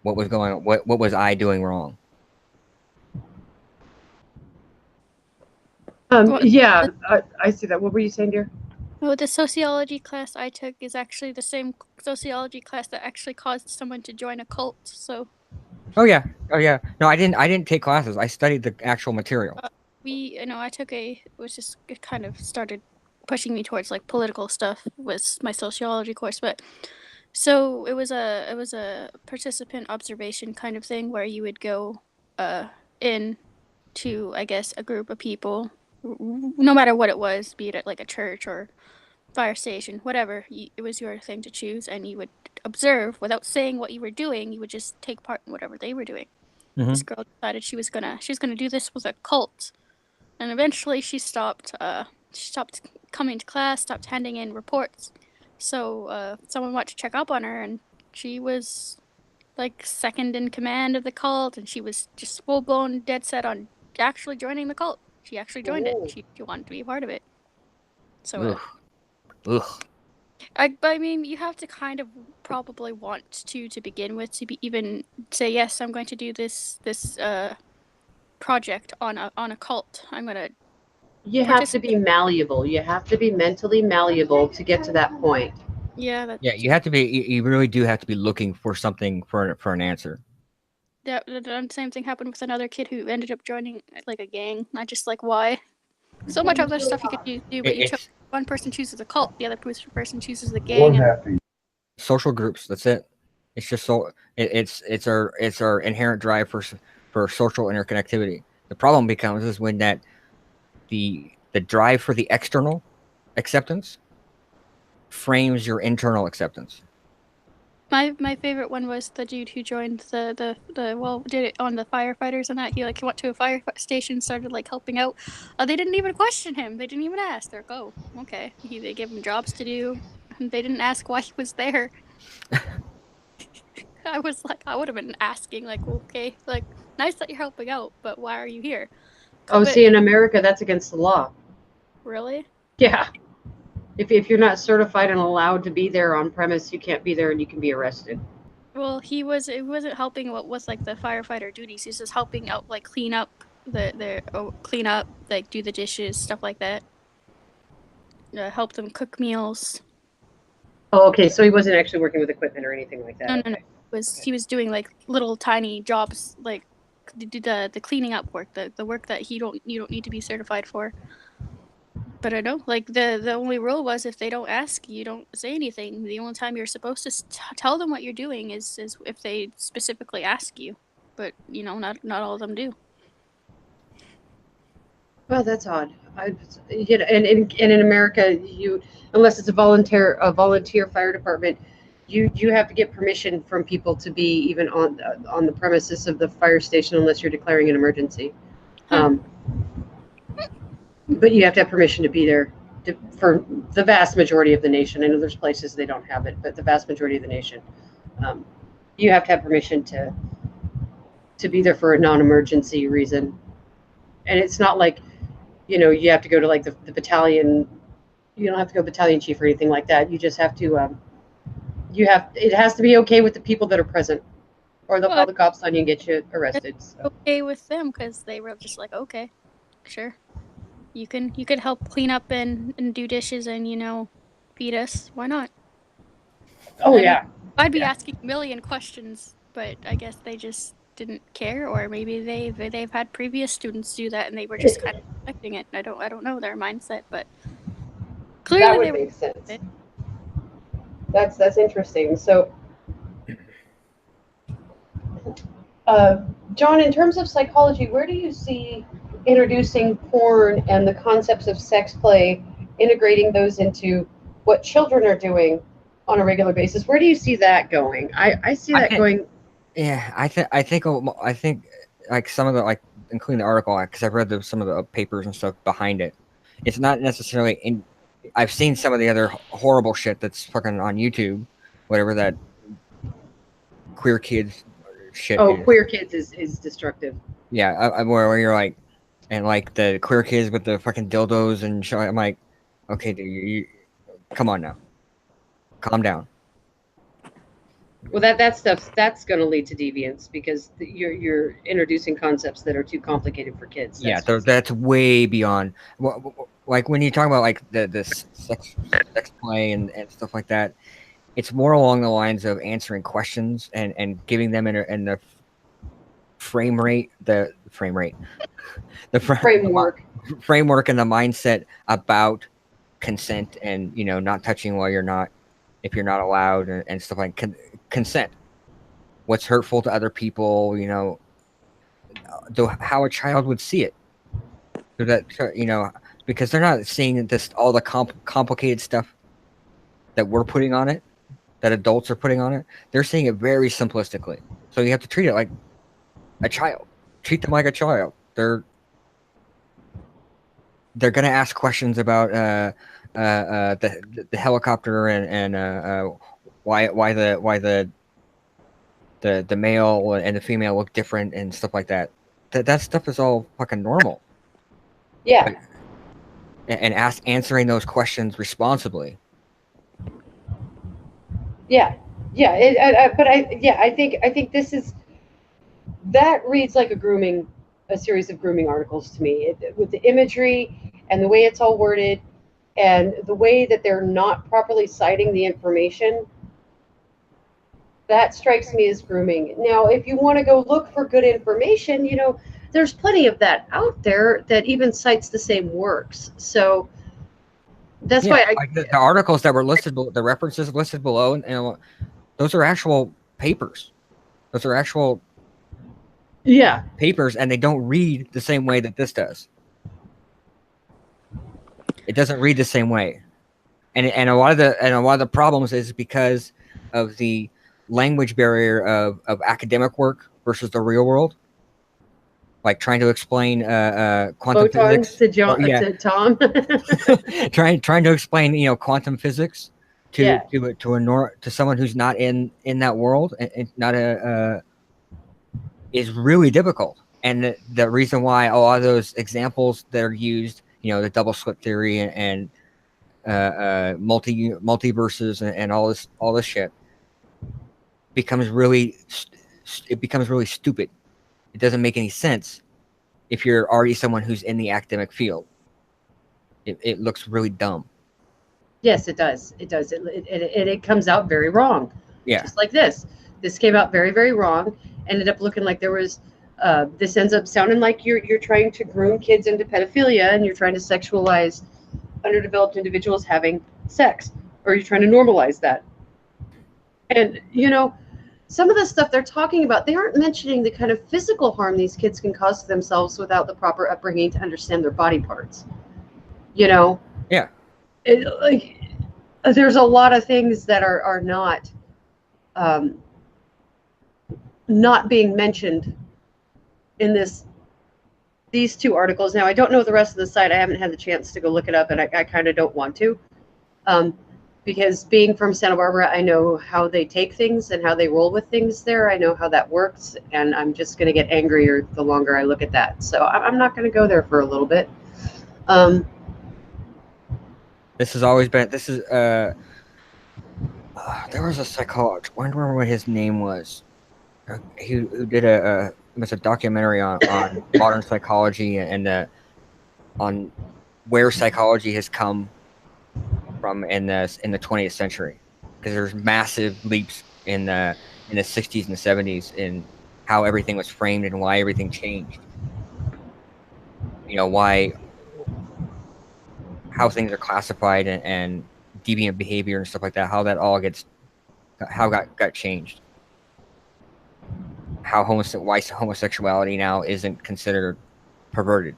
What was going on? What was I doing wrong? Yeah, I see that. What were you saying, dear? Well, the sociology class I took is actually the same sociology class that actually caused someone to join a cult. So. Oh yeah. No, I didn't take classes. I studied the actual material. I took it kind of started pushing me towards like political stuff was my sociology course, but so it was a participant observation kind of thing where you would go in to, I guess, a group of people, no matter what it was, be it at like a church or fire station, whatever. It was your thing to choose, and you would observe without saying what you were doing. You would just take part in whatever they were doing. Mm-hmm. This girl decided she was gonna do this with a cult, and eventually she stopped coming to class, stopped handing in reports. So someone wanted to check up on her, and she was like second in command of the cult, and she was just full blown dead set on actually joining the cult. She actually joined it. She wanted to be a part of it. So. Ugh. I mean, you have to kind of probably want to begin with to even say, yes, I'm going to do this project on a cult. I'm gonna. You have to be malleable. You have to be mentally malleable to get to that point. Yeah. You have to be. You really do have to be looking for something for an answer. The same thing happened with another kid who ended up joining like a gang. Not just like why. So much other stuff you could do, but one person chooses a cult, the other person chooses the gang. Social groups. That's it. It's just so it's our inherent drive for social interconnectivity. The problem becomes is when that the drive for the external acceptance frames your internal acceptance. My favorite one was the dude who joined did it on the firefighters and that. He went to a fire station, started like helping out. They didn't even question him. They didn't even ask. They're like, oh, okay. They gave him jobs to do. They didn't ask why he was there. I was like, I would have been asking, like, okay, like, nice that you're helping out, but why are you here? Oh, But see, in America, that's against the law. really? Yeah. If you're not certified and allowed to be there on premise, you can't be there and you can be arrested. Well, it wasn't helping what was like the firefighter duties. He's just helping out, like clean up clean up, like do the dishes, stuff like that. Help them cook meals. Oh, okay. So he wasn't actually working with equipment or anything like that. No, no, no. Okay. He was doing like little tiny jobs, like the cleaning up work, the work that you don't need to be certified for. But I know, like the only rule was if they don't ask, you don't say anything. The only time you're supposed to tell them what you're doing is if they specifically ask you. But you know, not all of them do. Well, that's odd. And in America, unless it's a volunteer fire department, you have to get permission from people to be even on the premises of the fire station unless you're declaring an emergency. Huh. Um, but you have to have permission to be there for the vast majority of the nation. I know there's places they don't have it, but the vast majority of the nation, um, you have to have permission to be there for a non-emergency reason. And it's not like you have to go to like the battalion. You don't have to go battalion chief or anything like that. You just have to. It has to be okay with the people that are present, or they'll Well, call the cops on you and get you arrested. So. okay with them because they were just like, okay, sure, you could help clean up and do dishes and feed us. Why not? Oh I mean, yeah. I'd be Yeah. asking a million questions, but I guess they just didn't care, or maybe they've had previous students do that and they were just kind of expecting it. I don't know their mindset, but That clearly they would were. make sense. That's interesting. So, John, in terms of psychology, where do you see introducing porn and the concepts of sex play, integrating those into what children are doing on a regular basis? Where do you see that going? I see I that think, going. yeah, I think like some of the like including the article because I've read some of the papers and stuff behind it. It's not necessarily in. I've seen some of the other horrible shit that's fucking on YouTube, whatever that queer kids shit Oh, is. queer kids is destructive. Yeah, where you're like, and like the queer kids with the fucking dildos and shit. I'm like, okay, dude, you come on now, calm down. Well, that stuff that's going to lead to deviance because you're introducing concepts that are too complicated for kids. Yeah, that's way beyond. Like when you talk about like the sex play and stuff like that, it's more along the lines of answering questions and giving them in the frame rate, the framework. framework and the mindset about consent and not touching while if you're not allowed and stuff like consent. What's hurtful to other people, how a child would see it. So that because they're not seeing all the complicated stuff that we're putting on it, that adults are putting on it. They're seeing it very simplistically. So you have to treat it like a child. Treat them like a child. They're gonna ask questions about the helicopter and why the male and the female look different and stuff like that. That stuff is all fucking normal. Yeah. And answering those questions responsibly. Yeah. Yeah. I think this is that reads like a series of grooming articles to me with the imagery and the way it's all worded and the way that they're not properly citing the information. That strikes me as grooming. Now, if you want to go look for good information, there's plenty of that out there that even cites the same works. So that's why like the articles that were listed, the references listed below, and those are actual papers. Those are actual papers, and they don't read the same way that this does. It doesn't read the same way, and a lot of the problems is because of the language barrier of academic work versus the real world. Like trying to explain quantum physics to Tom. trying to explain quantum physics Yeah. to someone who's not in that world and not is really difficult. And the reason why a lot of those examples that are used, the double slit theory and multiverses and all this shit becomes really stupid. It doesn't make any sense if you're already someone who's in the academic field. It looks really dumb. Yes, it does. It does. It comes out very wrong. Yeah. Just like this. This came out very, very wrong. Ended up looking like there was. This ends up sounding like you're trying to groom kids into pedophilia, and you're trying to sexualize underdeveloped individuals having sex, or you're trying to normalize that. And some of the stuff they're talking about, they aren't mentioning the kind of physical harm these kids can cause to themselves without the proper upbringing to understand their body parts. Yeah. There's a lot of things that are not being mentioned in these two articles. Now, I don't know the rest of the site. I haven't had the chance to go look it up, and I kind of don't want to, because being from Santa Barbara, I know how they take things and how they roll with things there. I know how that works, and I'm just going to get angrier the longer I look at that. So I'm not going to go there for a little bit. This has always been. This is there was a psychologist. I wonder what his name was. He did it was a documentary on modern psychology and on where psychology has come from in the 20th century, because there's massive leaps in the 60s and 70s in how everything was framed and why everything changed. How things are classified and deviant behavior and stuff like that, how that all got changed. Why homosexuality now isn't considered perverted.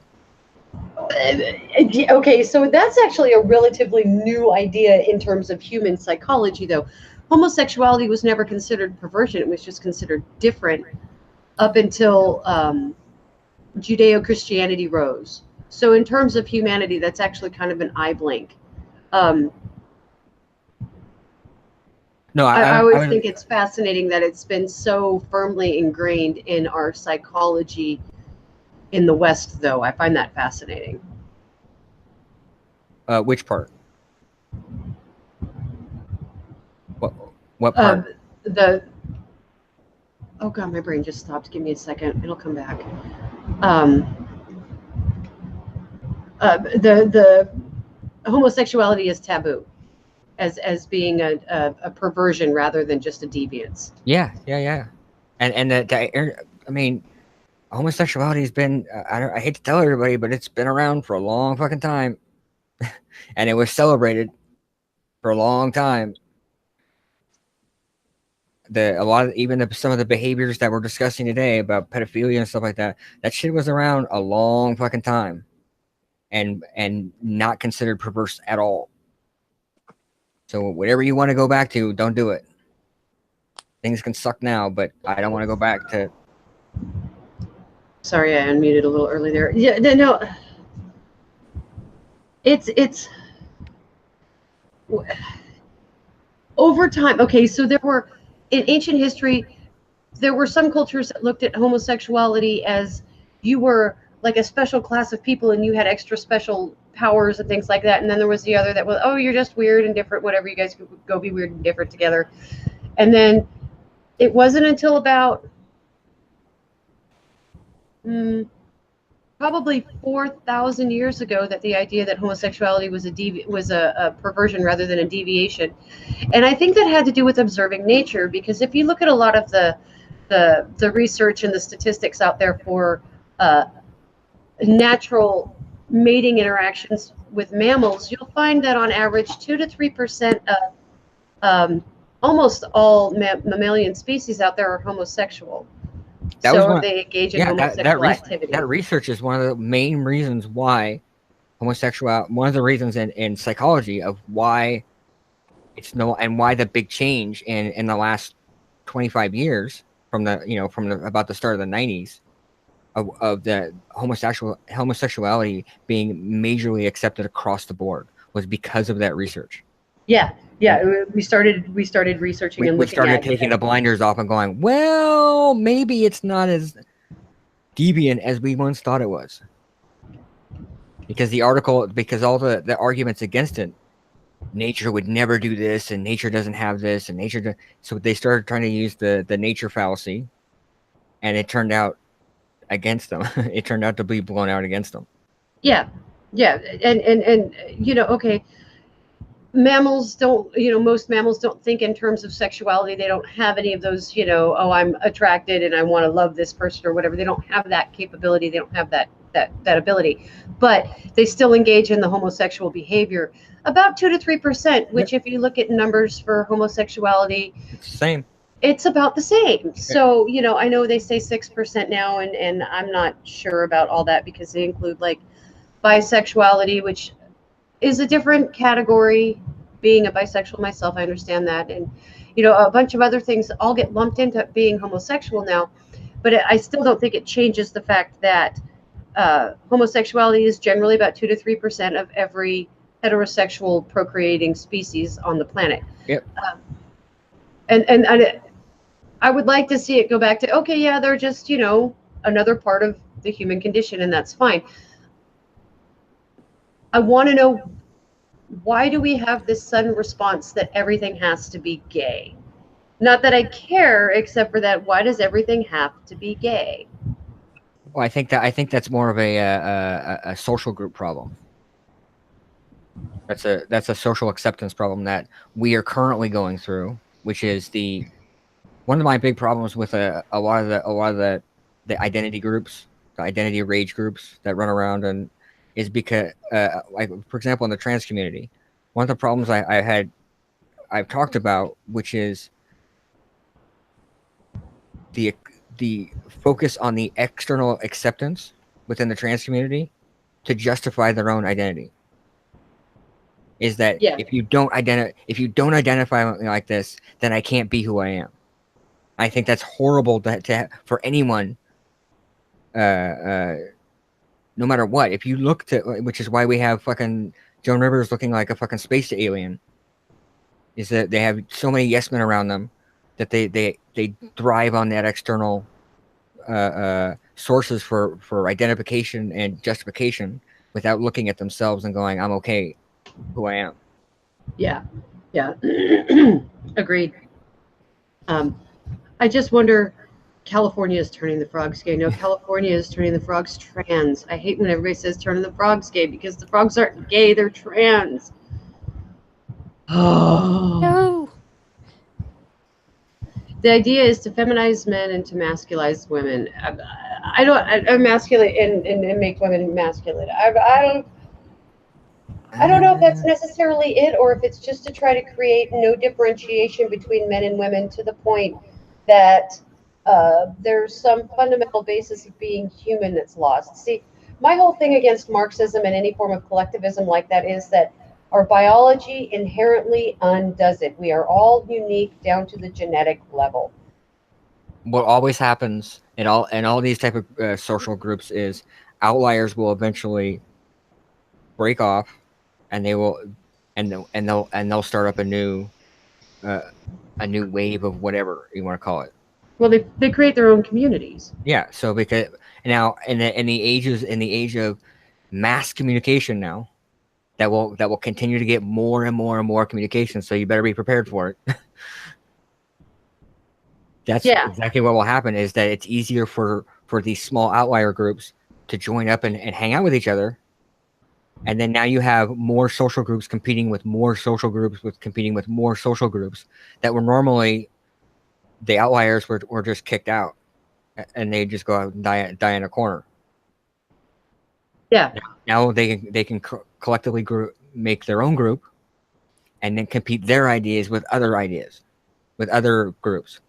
Okay, so that's actually a relatively new idea in terms of human psychology, though. Homosexuality was never considered perversion. It was just considered different up until Judeo-Christianity rose. So in terms of humanity, that's actually kind of an eye blink. No, I always think it's fascinating that it's been so firmly ingrained in our psychology in the West, though. I find that fascinating. Which part? What part? Oh God, my brain just stopped. Give me a second. It'll come back. The homosexuality is taboo as being a perversion rather than just a deviance. Yeah. And I mean, homosexuality has been, I hate to tell everybody, but it's been around for a long fucking time. And it was celebrated for a long time. Some of the behaviors that we're discussing today about pedophilia and stuff like that shit was around a long fucking time, and not considered perverse at all. So whatever you want to go back to, don't do it. Things can suck now, but I don't want to go back to. Sorry, I unmuted a little early there. Yeah, no. It's over time. Okay, so in ancient history, there were some cultures that looked at homosexuality as you were like a special class of people and you had extra special powers and things like that. And then there was the other that was, oh, you're just weird and different, whatever, you guys could go be weird and different together. And then it wasn't until about probably 4,000 years ago that the idea that homosexuality was a perversion rather than a deviation. And I think that had to do with observing nature, because if you look at a lot of the research and the statistics out there for natural mating interactions with mammals, you'll find that on average 2 to 3% of almost all mammalian species out there are homosexual. They engage in homosexual activity. That research is one of the main reasons why homosexuality, one of the reasons in psychology of why and why the big change in the last 25 years from about the start of the 90s of the homosexuality being majorly accepted across the board was because of that research. Yeah, we started researching and We looking started at taking the blinders off and going, well, maybe it's not as deviant as we once thought it was. Because all the arguments against it, nature would never do this, and nature doesn't have this, and so they started trying to use the nature fallacy, and it turned out against them. It turned out to be blown out against them. Yeah, and okay, mammals don't, most mammals don't think in terms of sexuality. They don't have any of those, oh, I'm attracted and I want to love this person or whatever. They don't have that capability. They don't have that ability, but they still engage in the homosexual behavior. About 2 to 3%, which if you look at numbers for homosexuality, it's the same. It's about the same. So, I know they say 6% now, and I'm not sure about all that because they include like bisexuality, which is a different category. Being a bisexual myself, I understand that. And, a bunch of other things all get lumped into being homosexual now. But I still don't think it changes the fact that homosexuality is generally about 2 to 3% of every heterosexual procreating species on the planet. Yep. And I would like to see it go back to, okay, yeah, they're just, another part of the human condition, and that's fine. I want to know, why do we have this sudden response that everything has to be gay? Not that I care, except for that, why does everything have to be gay? Well, I think that's more of a social group problem. That's a social acceptance problem that we are currently going through, which is one of my big problems with a lot of the identity groups, the identity rage groups that run around, and is because, like, for example, in the trans community, one of the problems I've talked about, which is the focus on the external acceptance within the trans community to justify their own identity. Is that if you don't identify like this, then I can't be who I am. I think that's horrible for anyone, no matter what. If you look which is why we have fucking Joan Rivers looking like a fucking space alien, is that they have so many yes men around them that they thrive on that external sources for identification and justification without looking at themselves and going, I'm okay who I am. Yeah. Agreed. I just wonder, California is turning the frogs gay. No, California is turning the frogs trans. I hate when everybody says turning the frogs gay, because the frogs aren't gay, they're trans. Oh. No. The idea is to feminize men and to masculize women. I don't emasculate and make women masculine. I don't know if that's necessarily it, or if it's just to try to create no differentiation between men and women, to the point that there's some fundamental basis of being human that's lost. See, my whole thing against Marxism and any form of collectivism like that is that our biology inherently undoes it. We are all unique down to the genetic level. What always happens in all these type of social groups is outliers will eventually break off, and they'll start up a new wave of whatever you want to call it. Well, they create their own communities. Yeah. So because now in the age of mass communication now, that will continue to get more and more and more communication. So you better be prepared for it. That's exactly what will happen, is that it's easier for these small outlier groups to join up and hang out with each other. And then now you have more social groups competing with more social groups competing with more social groups that were normally, the outliers were just kicked out, and they just go out and die in a corner. Yeah. Now they can collectively make their own group, and then compete their ideas with other groups.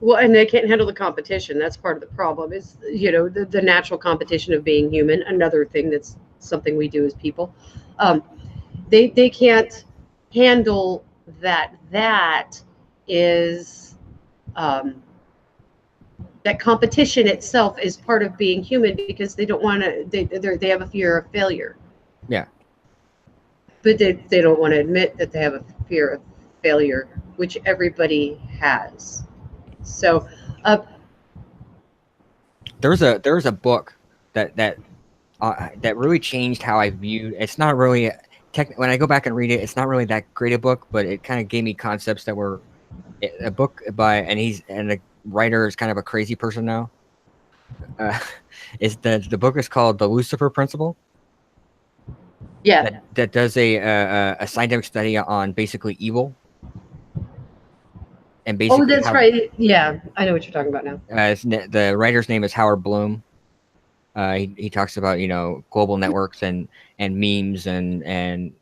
Well, and they can't handle the competition. That's part of the problem, is, the natural competition of being human. Another thing that's something we do as people. They can't handle that. That is, that competition itself is part of being human, because they don't want to, they have a fear of failure. Yeah. But they don't want to admit that they have a fear of failure, which everybody has. So, uh, There's a book that really changed how I viewed. It's not really when I go back and read it, it's not really that great a book, but it kind of gave me concepts that were a book by and the writer is kind of a crazy person now. Uh, is the book is called The Lucifer Principle. yeah. That does a scientific study on basically evil and Oh, basically that's how right. Yeah, I know what you're talking about now. the writer's name is Howard Bloom. He talks about global networks and memes and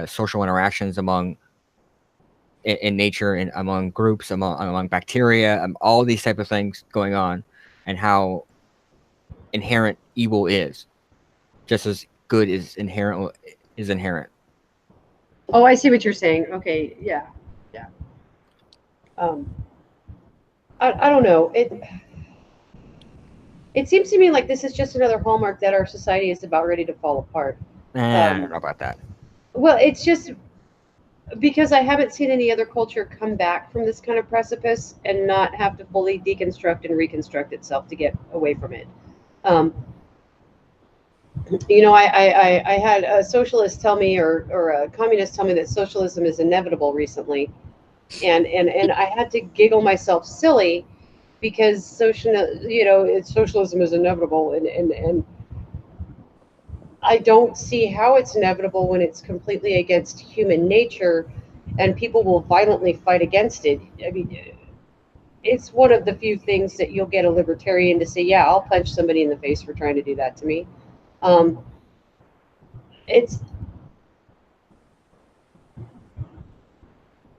social interactions among in nature and among groups among bacteria, all these type of things going on, and how inherent evil is, just as good is inherent. Oh, I see what you're saying. Okay, yeah, yeah. Um, I don't know. It seems to me like this is just another hallmark that our society is about ready to fall apart. I don't know about that. Well, it's just because I haven't seen any other culture come back from this kind of precipice and not have to fully deconstruct and reconstruct itself to get away from it. Um, I had a socialist tell me, or a communist tell me that socialism is inevitable recently, and I had to giggle myself silly because socialism is inevitable, and I don't see how it's inevitable when it's completely against human nature, and people will violently fight against it. I mean, it's one of the few things that you'll get a libertarian to say, "Yeah, I'll punch somebody in the face for trying to do that to me." Um, it's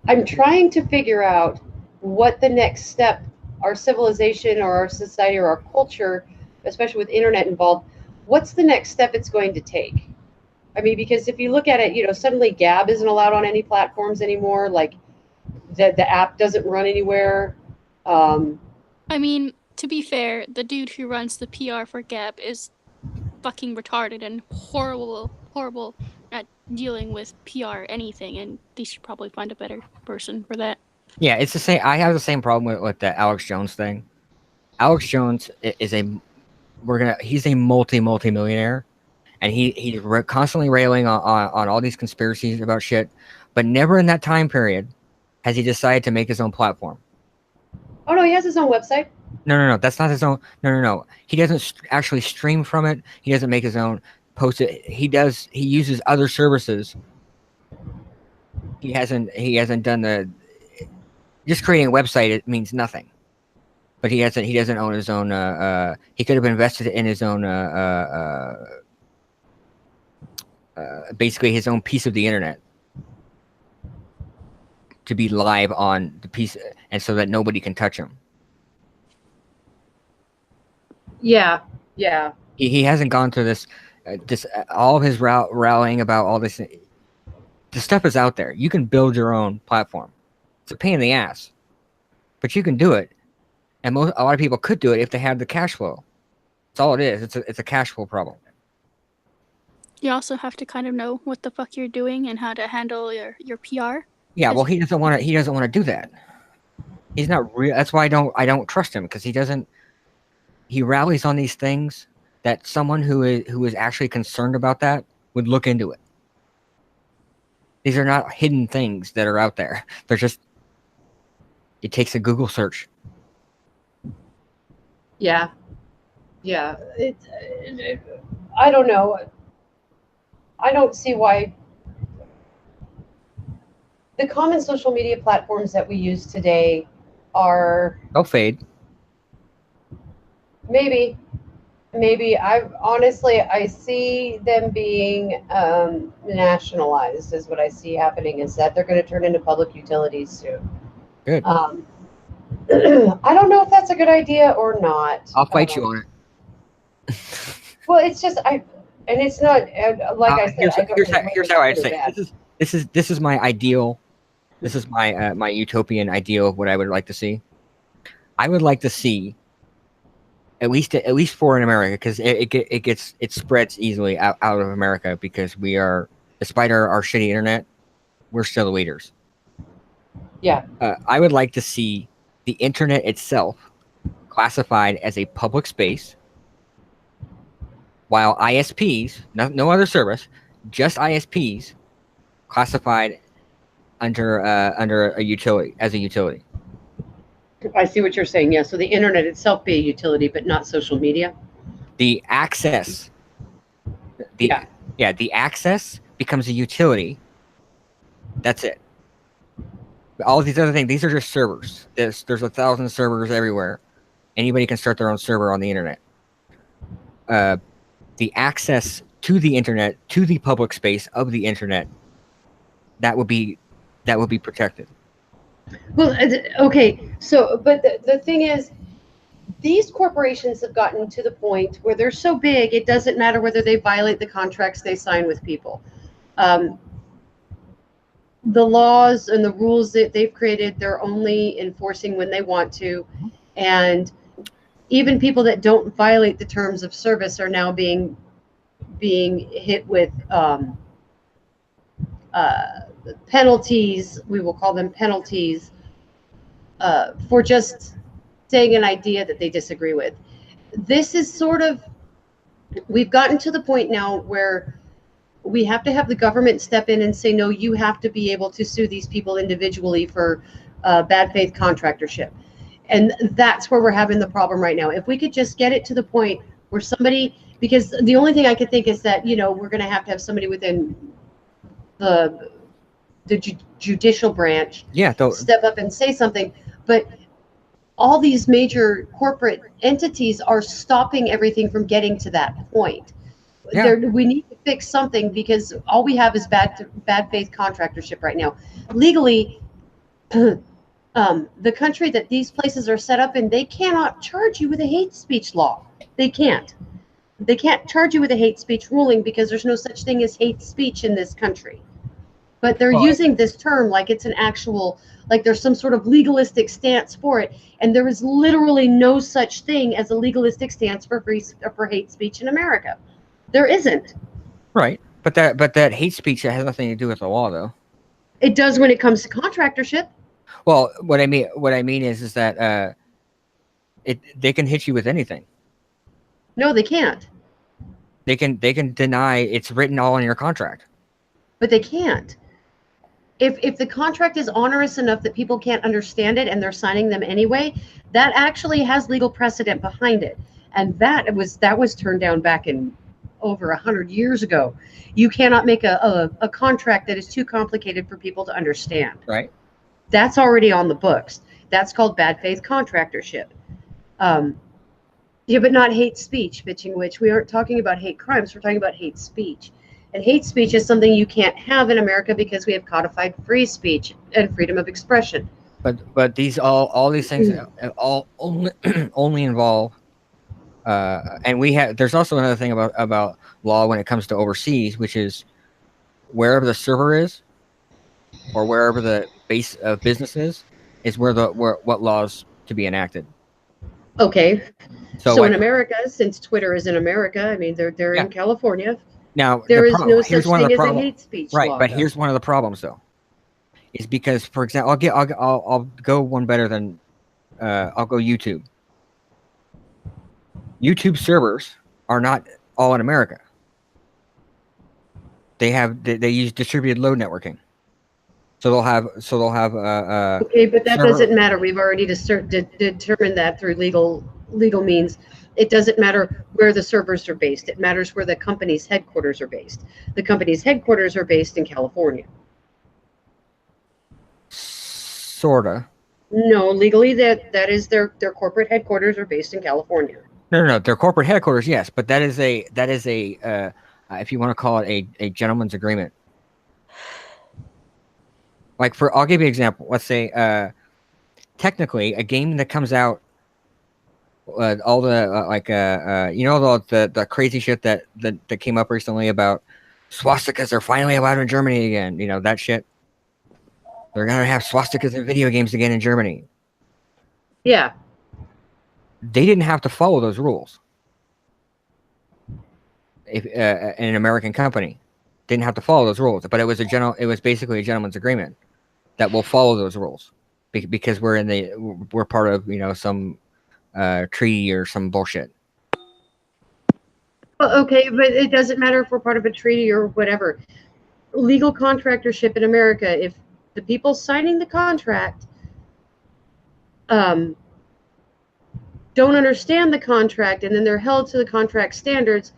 I'm trying to figure out what the next step, our civilization or our society or our culture, especially with internet involved, what's the next step it's going to take? I mean, because if you look at it, suddenly Gab isn't allowed on any platforms anymore. Like the app doesn't run anywhere. I mean, to be fair, the dude who runs the PR for Gap is fucking retarded and horrible at dealing with PR anything, and they should probably find a better person for that. Yeah, it's the same. I have the same problem with the Alex Jones thing. Alex Jones is he's a multi-millionaire, and he's constantly railing on all these conspiracies about shit, but never in that time period has he decided to make his own platform. Oh no, he has his own website. No, that's not his own. No. He doesn't actually stream from it. He doesn't make his own post it. He uses other services. He hasn't done the just creating a website. It means nothing. But he doesn't own his own. He could have invested in his own. Basically, his own piece of the internet to be live on the piece, and so that nobody can touch him. Yeah. He hasn't gone through this. All of his rallying about all this. The stuff is out there. You can build your own platform. It's a pain in the ass, but you can do it, and a lot of people could do it if they had the cash flow. That's all it is. It's a cash flow problem. You also have to kind of know what the fuck you're doing and how to handle your PR. Yeah, well, he doesn't want to do that. He's not real. That's why I don't trust him, because he doesn't. He rallies on these things that someone who is actually concerned about that would look into it. These are not hidden things that are out there. They're just. It takes a Google search. Yeah. I don't know. I don't see why the common social media platforms that we use today are. They'll fade. Maybe I see them being nationalized is what I see happening, is that they're going to turn into public utilities soon. Good. I don't know if that's a good idea or not. I'll fight you on it. Well, it's just and it's not like I said. Here's how I say it. This is my ideal. This is my my utopian ideal of what I would like to see. I would like to see at least for in America, because it spreads easily out of America, because we are, despite our shitty internet, we're still the leaders. Yeah. I would like to see the internet itself classified as a public space, while ISPs, no other service, just ISPs, classified under a utility as a utility. I see what you're saying. Yeah. So the internet itself be a utility, but not social media. The access, the Yeah. yeah, the access becomes a utility. That's it. All these other things, these are just servers. There's 1,000 servers everywhere. Anybody can start their own server on the internet. The access to the internet, to the public space of the internet, that would be protected. Well, okay. So, but the thing is, these corporations have gotten to the point where they're so big, it doesn't matter whether they violate the contracts they sign with people. The laws and the rules that they've created, they're only enforcing when they want to. And even people that don't violate the terms of service are now being hit with penalties. We will call them penalties for just saying an idea that they disagree with. This is sort of, we've gotten to the point now where we have to have the government step in and say, no, you have to be able to sue these people individually for bad faith contractorship. And that's where we're having the problem right now. If we could just get it to the point where somebody, because the only thing I could think is that, we're going to have somebody within the judicial branch step up and say something. But all these major corporate entities are stopping everything from getting to that point. Yeah. We need to fix something, because all we have is bad faith contractorship right now. Legally, the country that these places are set up in, they cannot charge you with a hate speech law. They can't. They can't charge you with a hate speech ruling, because there's no such thing as hate speech in this country. But they're using this term like it's an actual, like there's some sort of legalistic stance for it. And there is literally no such thing as a legalistic stance for hate speech in America. There isn't. Right. But that hate speech has nothing to do with the law, though. It does when it comes to contractorship. Well, what I mean is that they can hit you with anything. No, they can't. They can deny it's written all in your contract. But they can't. If the contract is onerous enough that people can't understand it and they're signing them anyway, that actually has legal precedent behind it. And that was turned down back in over 100 years ago. You cannot make a contract that is too complicated for people to understand. Right. That's already on the books. That's called bad faith contractorship. Yeah, but not hate speech, which we aren't talking about hate crimes. We're talking about hate speech. And hate speech is something you can't have in America because we have codified free speech and freedom of expression. But these all these things all only involve and there's also another thing about law when it comes to overseas, which is wherever the server is or wherever the base of business is where what laws to be enacted. Okay. So in America, since Twitter is in America, I mean they're in California. Now there is no such thing as a hate speech law. Right, but here's one of the problems, though, is because, for example, I'll go one better than I'll go YouTube. YouTube servers are not all in America. They use distributed load networking, so they'll have okay, but that doesn't matter. We've already determined that through legal means. It doesn't matter where the servers are based. It matters where the company's headquarters are based. The company's headquarters are based in California. Sorta. No, legally that is their corporate headquarters are based in California. No. Their corporate headquarters, yes, but that is a if you want to call it a gentleman's agreement. Like I'll give you an example. Let's say technically a game that comes out. All the the crazy shit that came up recently about swastikas are finally allowed in Germany again. You know that shit. They're gonna have swastikas in video games again in Germany. Yeah. They didn't have to follow those rules. If an American company didn't have to follow those rules, but it was basically a gentleman's agreement that will follow those rules. because we're part of some treaty or some bullshit. Well, okay, but it doesn't matter if we're part of a treaty or whatever. Legal contractorship in America, if the people signing the contract don't understand the contract and then they're held to the contract standards,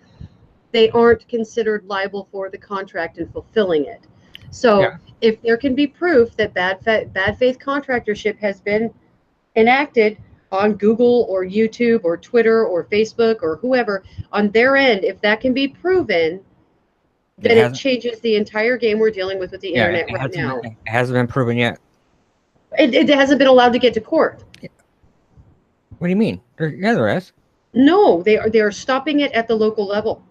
they aren't considered liable for the contract and fulfilling it. So if there can be proof that bad faith contractorship has been enacted on Google or YouTube or Twitter or Facebook or whoever on their end, if that can be proven, then it changes the entire game we're dealing with the internet right now. It hasn't been proven yet. It hasn't been allowed to get to court. What do you mean? There is. No, they are stopping it at the local level.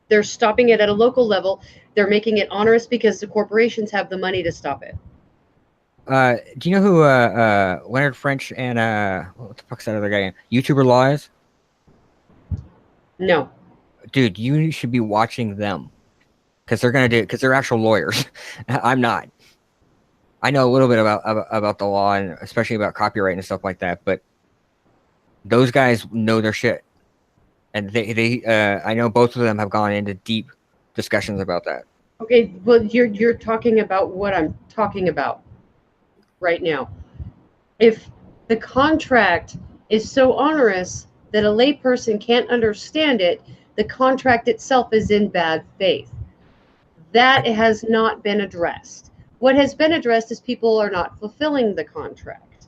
They're stopping it at a local level. They're making it onerous because the corporations have the money to stop it. Do you know who Leonard French and what the fuck's that other guy? YouTuber Law is? No. Dude, you should be watching them because they're actual lawyers. I'm not. I know a little bit about the law and especially about copyright and stuff like that, but those guys know their shit, and they I know both of them have gone into deep discussions about that. Okay, well you're talking about what I'm talking about right now. If the contract is so onerous that a layperson can't understand it, the contract itself is in bad faith. That has not been addressed. What has been addressed is people are not fulfilling the contract.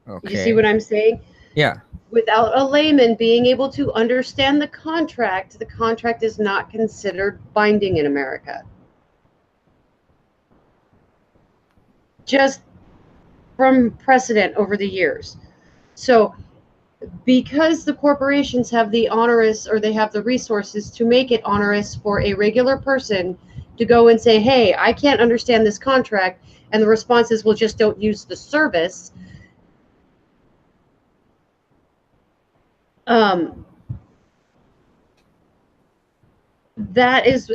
Okay. You see what I'm saying? Yeah. Without a layman being able to understand the contract is not considered binding in America. Just from precedent over the years. So because the corporations have the onerous, or they have the resources to make it onerous for a regular person to go and say, hey, I can't understand this contract, and the response is, well, just don't use the service. That is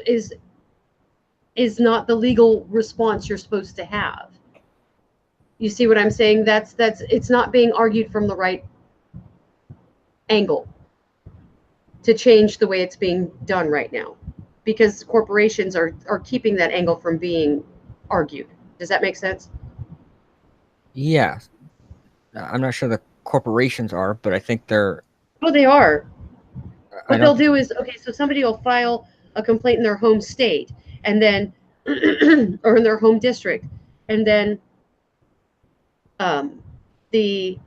not the legal response you're supposed to have. You see what I'm saying? That's it's not being argued from the right angle to change the way it's being done right now, because corporations are keeping that angle from being argued. Does that make sense? Yeah. I'm not sure the corporations are, but I think they're... Oh, they are. What they'll do is, okay, so somebody will file a complaint in their home state, and then, or in their home district, and then the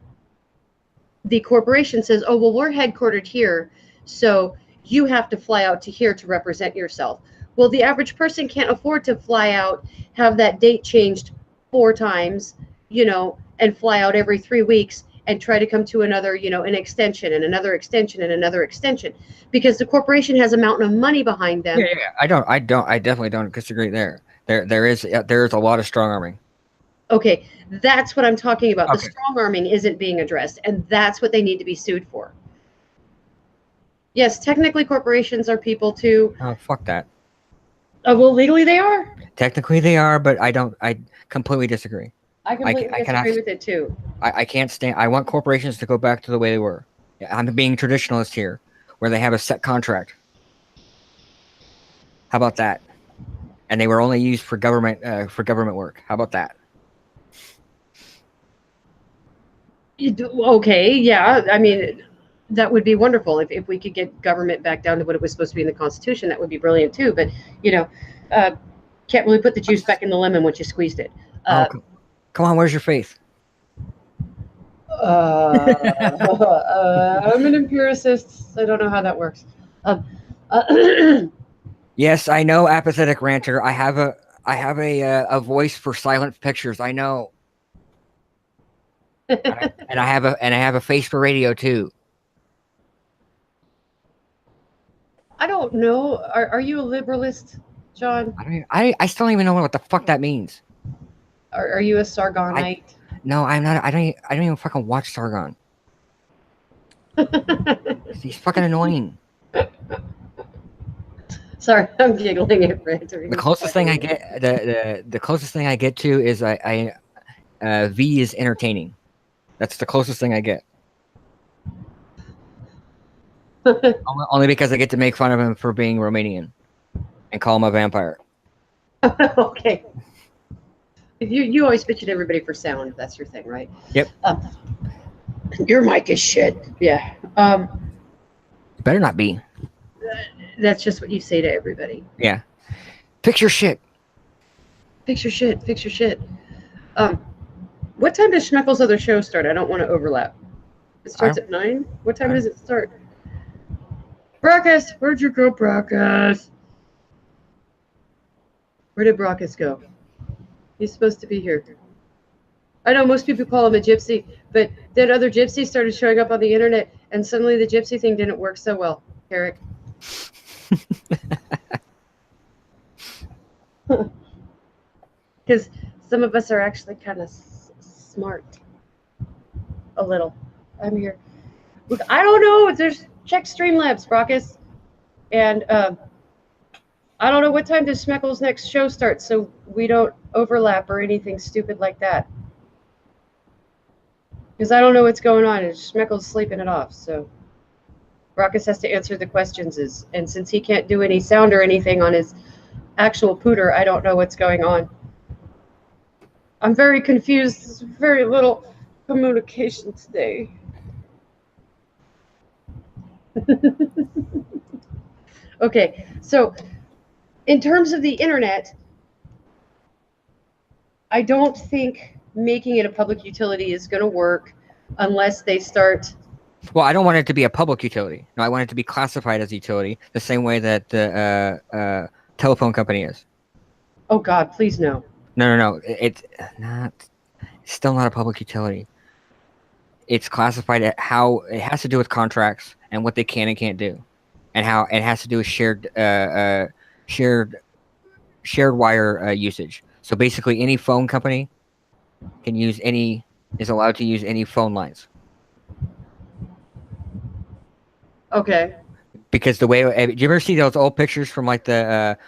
corporation says, oh, well, we're headquartered here, so you have to fly out to here to represent yourself. Well, the average person can't afford to fly out, have that date changed 4 times, and fly out every 3 weeks and try to come to another, an extension and another extension and another extension, because the corporation has a mountain of money behind them. Yeah. I definitely don't disagree there. There is a lot of strong arming. Okay, that's what I'm talking about. Okay. The strong arming isn't being addressed, and that's what they need to be sued for. Yes, technically corporations are people too. Oh, fuck that. Well, legally they are. Technically they are, but I completely disagree. I completely disagree with it too. I can't stand... I want corporations to go back to the way they were. I'm being traditionalist here, where they have a set contract. How about that? And they were only used for government work. How about that? Okay, yeah. I mean, that would be wonderful if we could get government back down to what it was supposed to be in the Constitution. That would be brilliant too. But can't really put the juice back in the lemon once you squeezed it. Come on, where's your faith? I'm an empiricist. So I don't know how that works. Yes, I know, apathetic ranter. I have a voice for silent pictures. I know. and I have a face for radio too. I don't know. Are you a liberalist, John? I still don't even know what the fuck that means. Are you a Sargonite? No, I'm not. I don't even fucking watch Sargon. He's fucking annoying. Sorry, I'm giggling at Brandon. The closest thing I get the closest thing I get to is V is entertaining. That's the closest thing I get. Only because I get to make fun of him for being Romanian and call him a vampire. Okay. You always bitch at everybody for sound. That's your thing, right? Yep. Your mic is shit. Yeah. Better not be. That's just what you say to everybody. Yeah. Fix your shit. Fix your shit. Fix your shit. What time does Schmeckle's other show start? I don't want to overlap. It starts at 9? What time does it start? Brackus! Where'd you go, Brackus? Where did Brackus go? He's supposed to be here. I know most people call him a gypsy, but then other gypsies started showing up on the internet, and suddenly the gypsy thing didn't work so well, Eric. Because some of us are actually kind of smart. A little. I'm here. Look, I don't know. There's check Streamlabs, Brackus. And I don't know what time does Schmeckle's next show start, so we don't overlap or anything stupid like that. Because I don't know what's going on, and Schmeckle's sleeping it off, so Brackus has to answer the questions. And since he can't do any sound or anything on his actual pooter, I don't know what's going on. I'm very confused. There's very little communication today. Okay, so in terms of the internet, I don't think making it a public utility is going to work unless they start. Well, I don't want it to be a public utility. No, I want it to be classified as a utility, the same way that the telephone company is. Oh God, please no. No. It's not. It's still not a public utility. It's classified at how it has to do with contracts and what they can and can't do, and how it has to do with shared wire usage. So basically, any phone company is allowed to use any phone lines. Okay. Because the way, do you ever see those old pictures from like the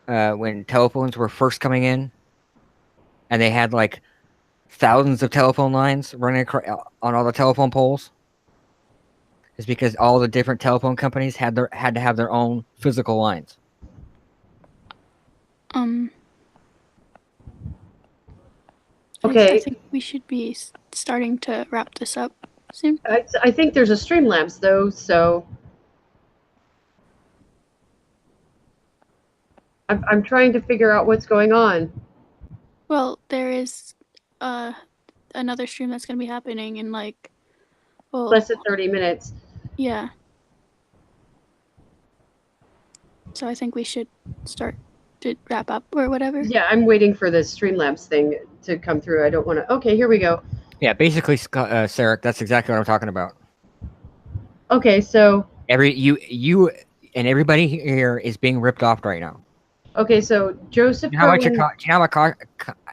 when telephones were first coming in, and they had like thousands of telephone lines running on all the telephone poles? It's because all the different telephone companies had to have their own physical lines. Okay. I think we should be starting to wrap this up soon. I think there's a Streamlabs though, so I'm trying to figure out what's going on. Well, there is another stream that's going to be happening in like less than 30 minutes. Yeah. So I think we should start to wrap up or whatever. Yeah, I'm waiting for the Streamlabs thing to come through. I don't want to. Okay, here we go. Yeah, basically, Sarek, that's exactly what I'm talking about. Okay, so you and everybody here is being ripped off right now. Okay, so Joseph. Do you know how much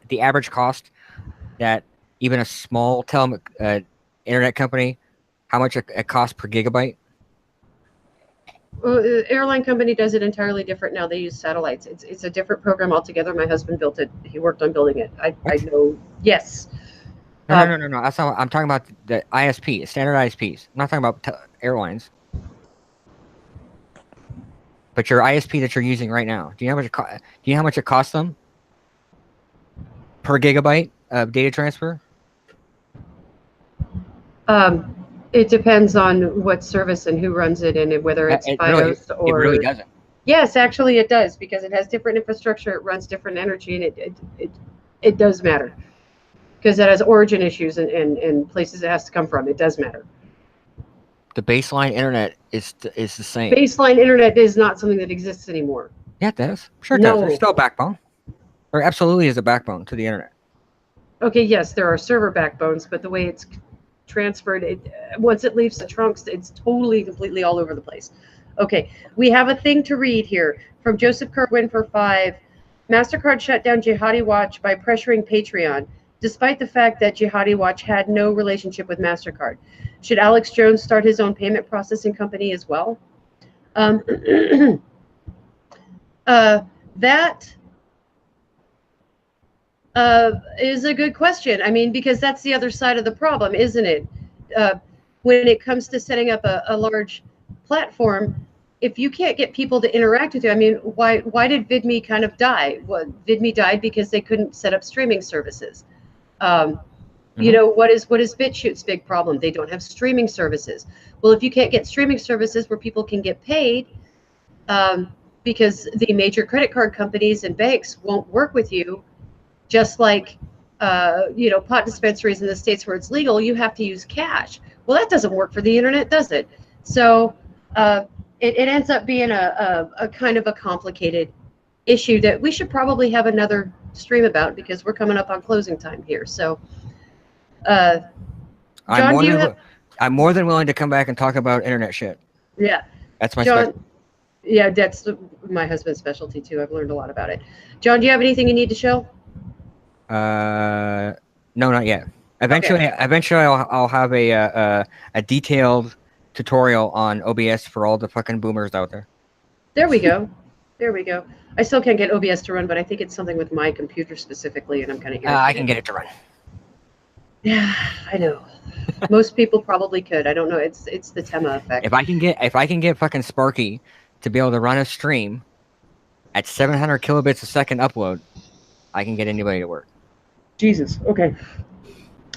the average cost that even a small internet company, how much it costs per gigabyte? Well, the airline company does it entirely different now. They use satellites. It's a different program altogether. My husband built it. He worked on building it. I know. Yes. No. That's not, I'm talking about the ISP, standard ISPs. I'm not talking about airlines. But your ISP that you're using right now, do you know how much it costs them per gigabyte of data transfer? It depends on what service and who runs it, and whether it's BIOS or. It really doesn't. Yes, actually, it does, because it has different infrastructure. It runs different energy, and it does matter, because it has origin issues and places it has to come from. It does matter. The baseline internet is the same. Baseline internet is not something that exists anymore. Yeah, it does. Sure it does. There's still a backbone. There absolutely is a backbone to the internet. Okay, yes, there are server backbones, but the way it's transferred, once it leaves the trunks, it's totally, completely all over the place. Okay, we have a thing to read here from Joseph Kerwin for 5. MasterCard shut down Jihadi Watch by pressuring Patreon, despite the fact that Jihadi Watch had no relationship with MasterCard. Should Alex Jones start his own payment processing company as well? That is a good question. I mean, because that's the other side of the problem, isn't it? When it comes to setting up a large platform, if you can't get people to interact with you, I mean, why did VidMe kind of die? Well, VidMe died because they couldn't set up streaming services. You know, what is BitChute's big problem? They don't have streaming services. Well, if you can't get streaming services where people can get paid, because the major credit card companies and banks won't work with you, just like you know, pot dispensaries in the states where it's legal, you have to use cash. Well, that doesn't work for the internet, does it? So it ends up being a kind of a complicated issue that we should probably have another stream about, because we're coming up on closing time here. So John, I'm more than willing to come back and talk about internet shit. Yeah, that's my John. Yeah, that's my husband's specialty too. I've learned a lot about it. John, do you have anything you need to show? No, not yet. Eventually, I'll have a detailed tutorial on OBS for all the fucking boomers out there. There we go. There we go. I still can't get OBS to run, but I think it's something with my computer specifically, and I'm kind of irritated. I can get it to run. Yeah, I know. Most people probably could. I don't know. It's the Tema effect. If I can get fucking Sparky to be able to run a stream at 700 kilobits a second upload, I can get anybody to work. Jesus. Okay.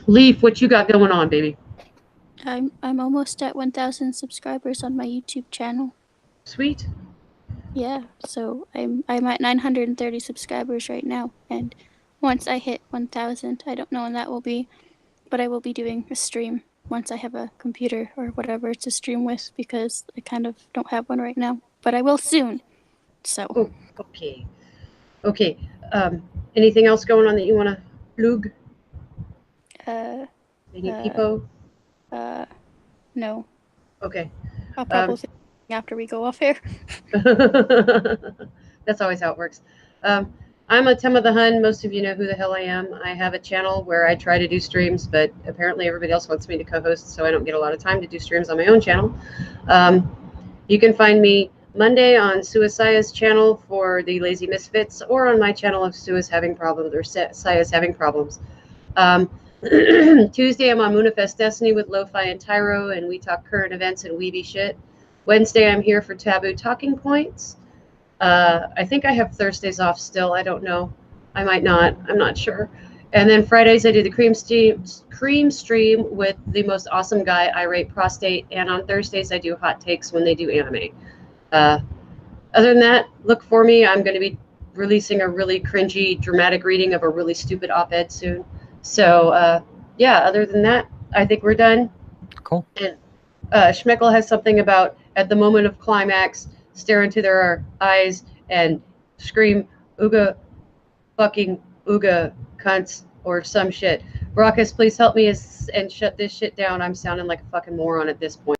Leaf, what you got going on, baby? I'm almost at 1,000 subscribers on my YouTube channel. Sweet. Yeah, so I'm at 930 subscribers right now, and once I hit 1,000, I don't know when that will be, but I will be doing a stream once I have a computer or whatever to stream with, because I kind of don't have one right now, but I will soon. So. Oh, okay. Okay. Anything else going on that you want to plug? Any people? No. Okay. I'll probably think after we go off here. That's always how it works. I'm a Tema the Hun. Most of you know who the hell I am. I have a channel where I try to do streams, but apparently everybody else wants me to co-host, so I don't get a lot of time to do streams on my own channel. You can find me Monday on Suicide's channel for the Lazy Misfits, or on my channel if Sue is having problems, or Saya is having problems. Tuesday, I'm on Moonifest Destiny with Lo-Fi and Tyro, and we talk current events and weeby shit. Wednesday, I'm here for Taboo Talking Points. I think I have Thursdays off still. I don't know. I might not. I'm not sure. And then Fridays, I do the cream stream with the most awesome guy, Irate Prostate. And on Thursdays, I do hot takes when they do anime. Other than that, look for me. I'm going to be releasing a really cringy, dramatic reading of a really stupid op-ed soon. So, yeah, other than that, I think we're done. Cool. And Schmeckel has something about, at the moment of climax, stare into their eyes and scream, ooga, fucking ooga, cunts, or some shit. Brockus, please help me and shut this shit down. I'm sounding like a fucking moron at this point.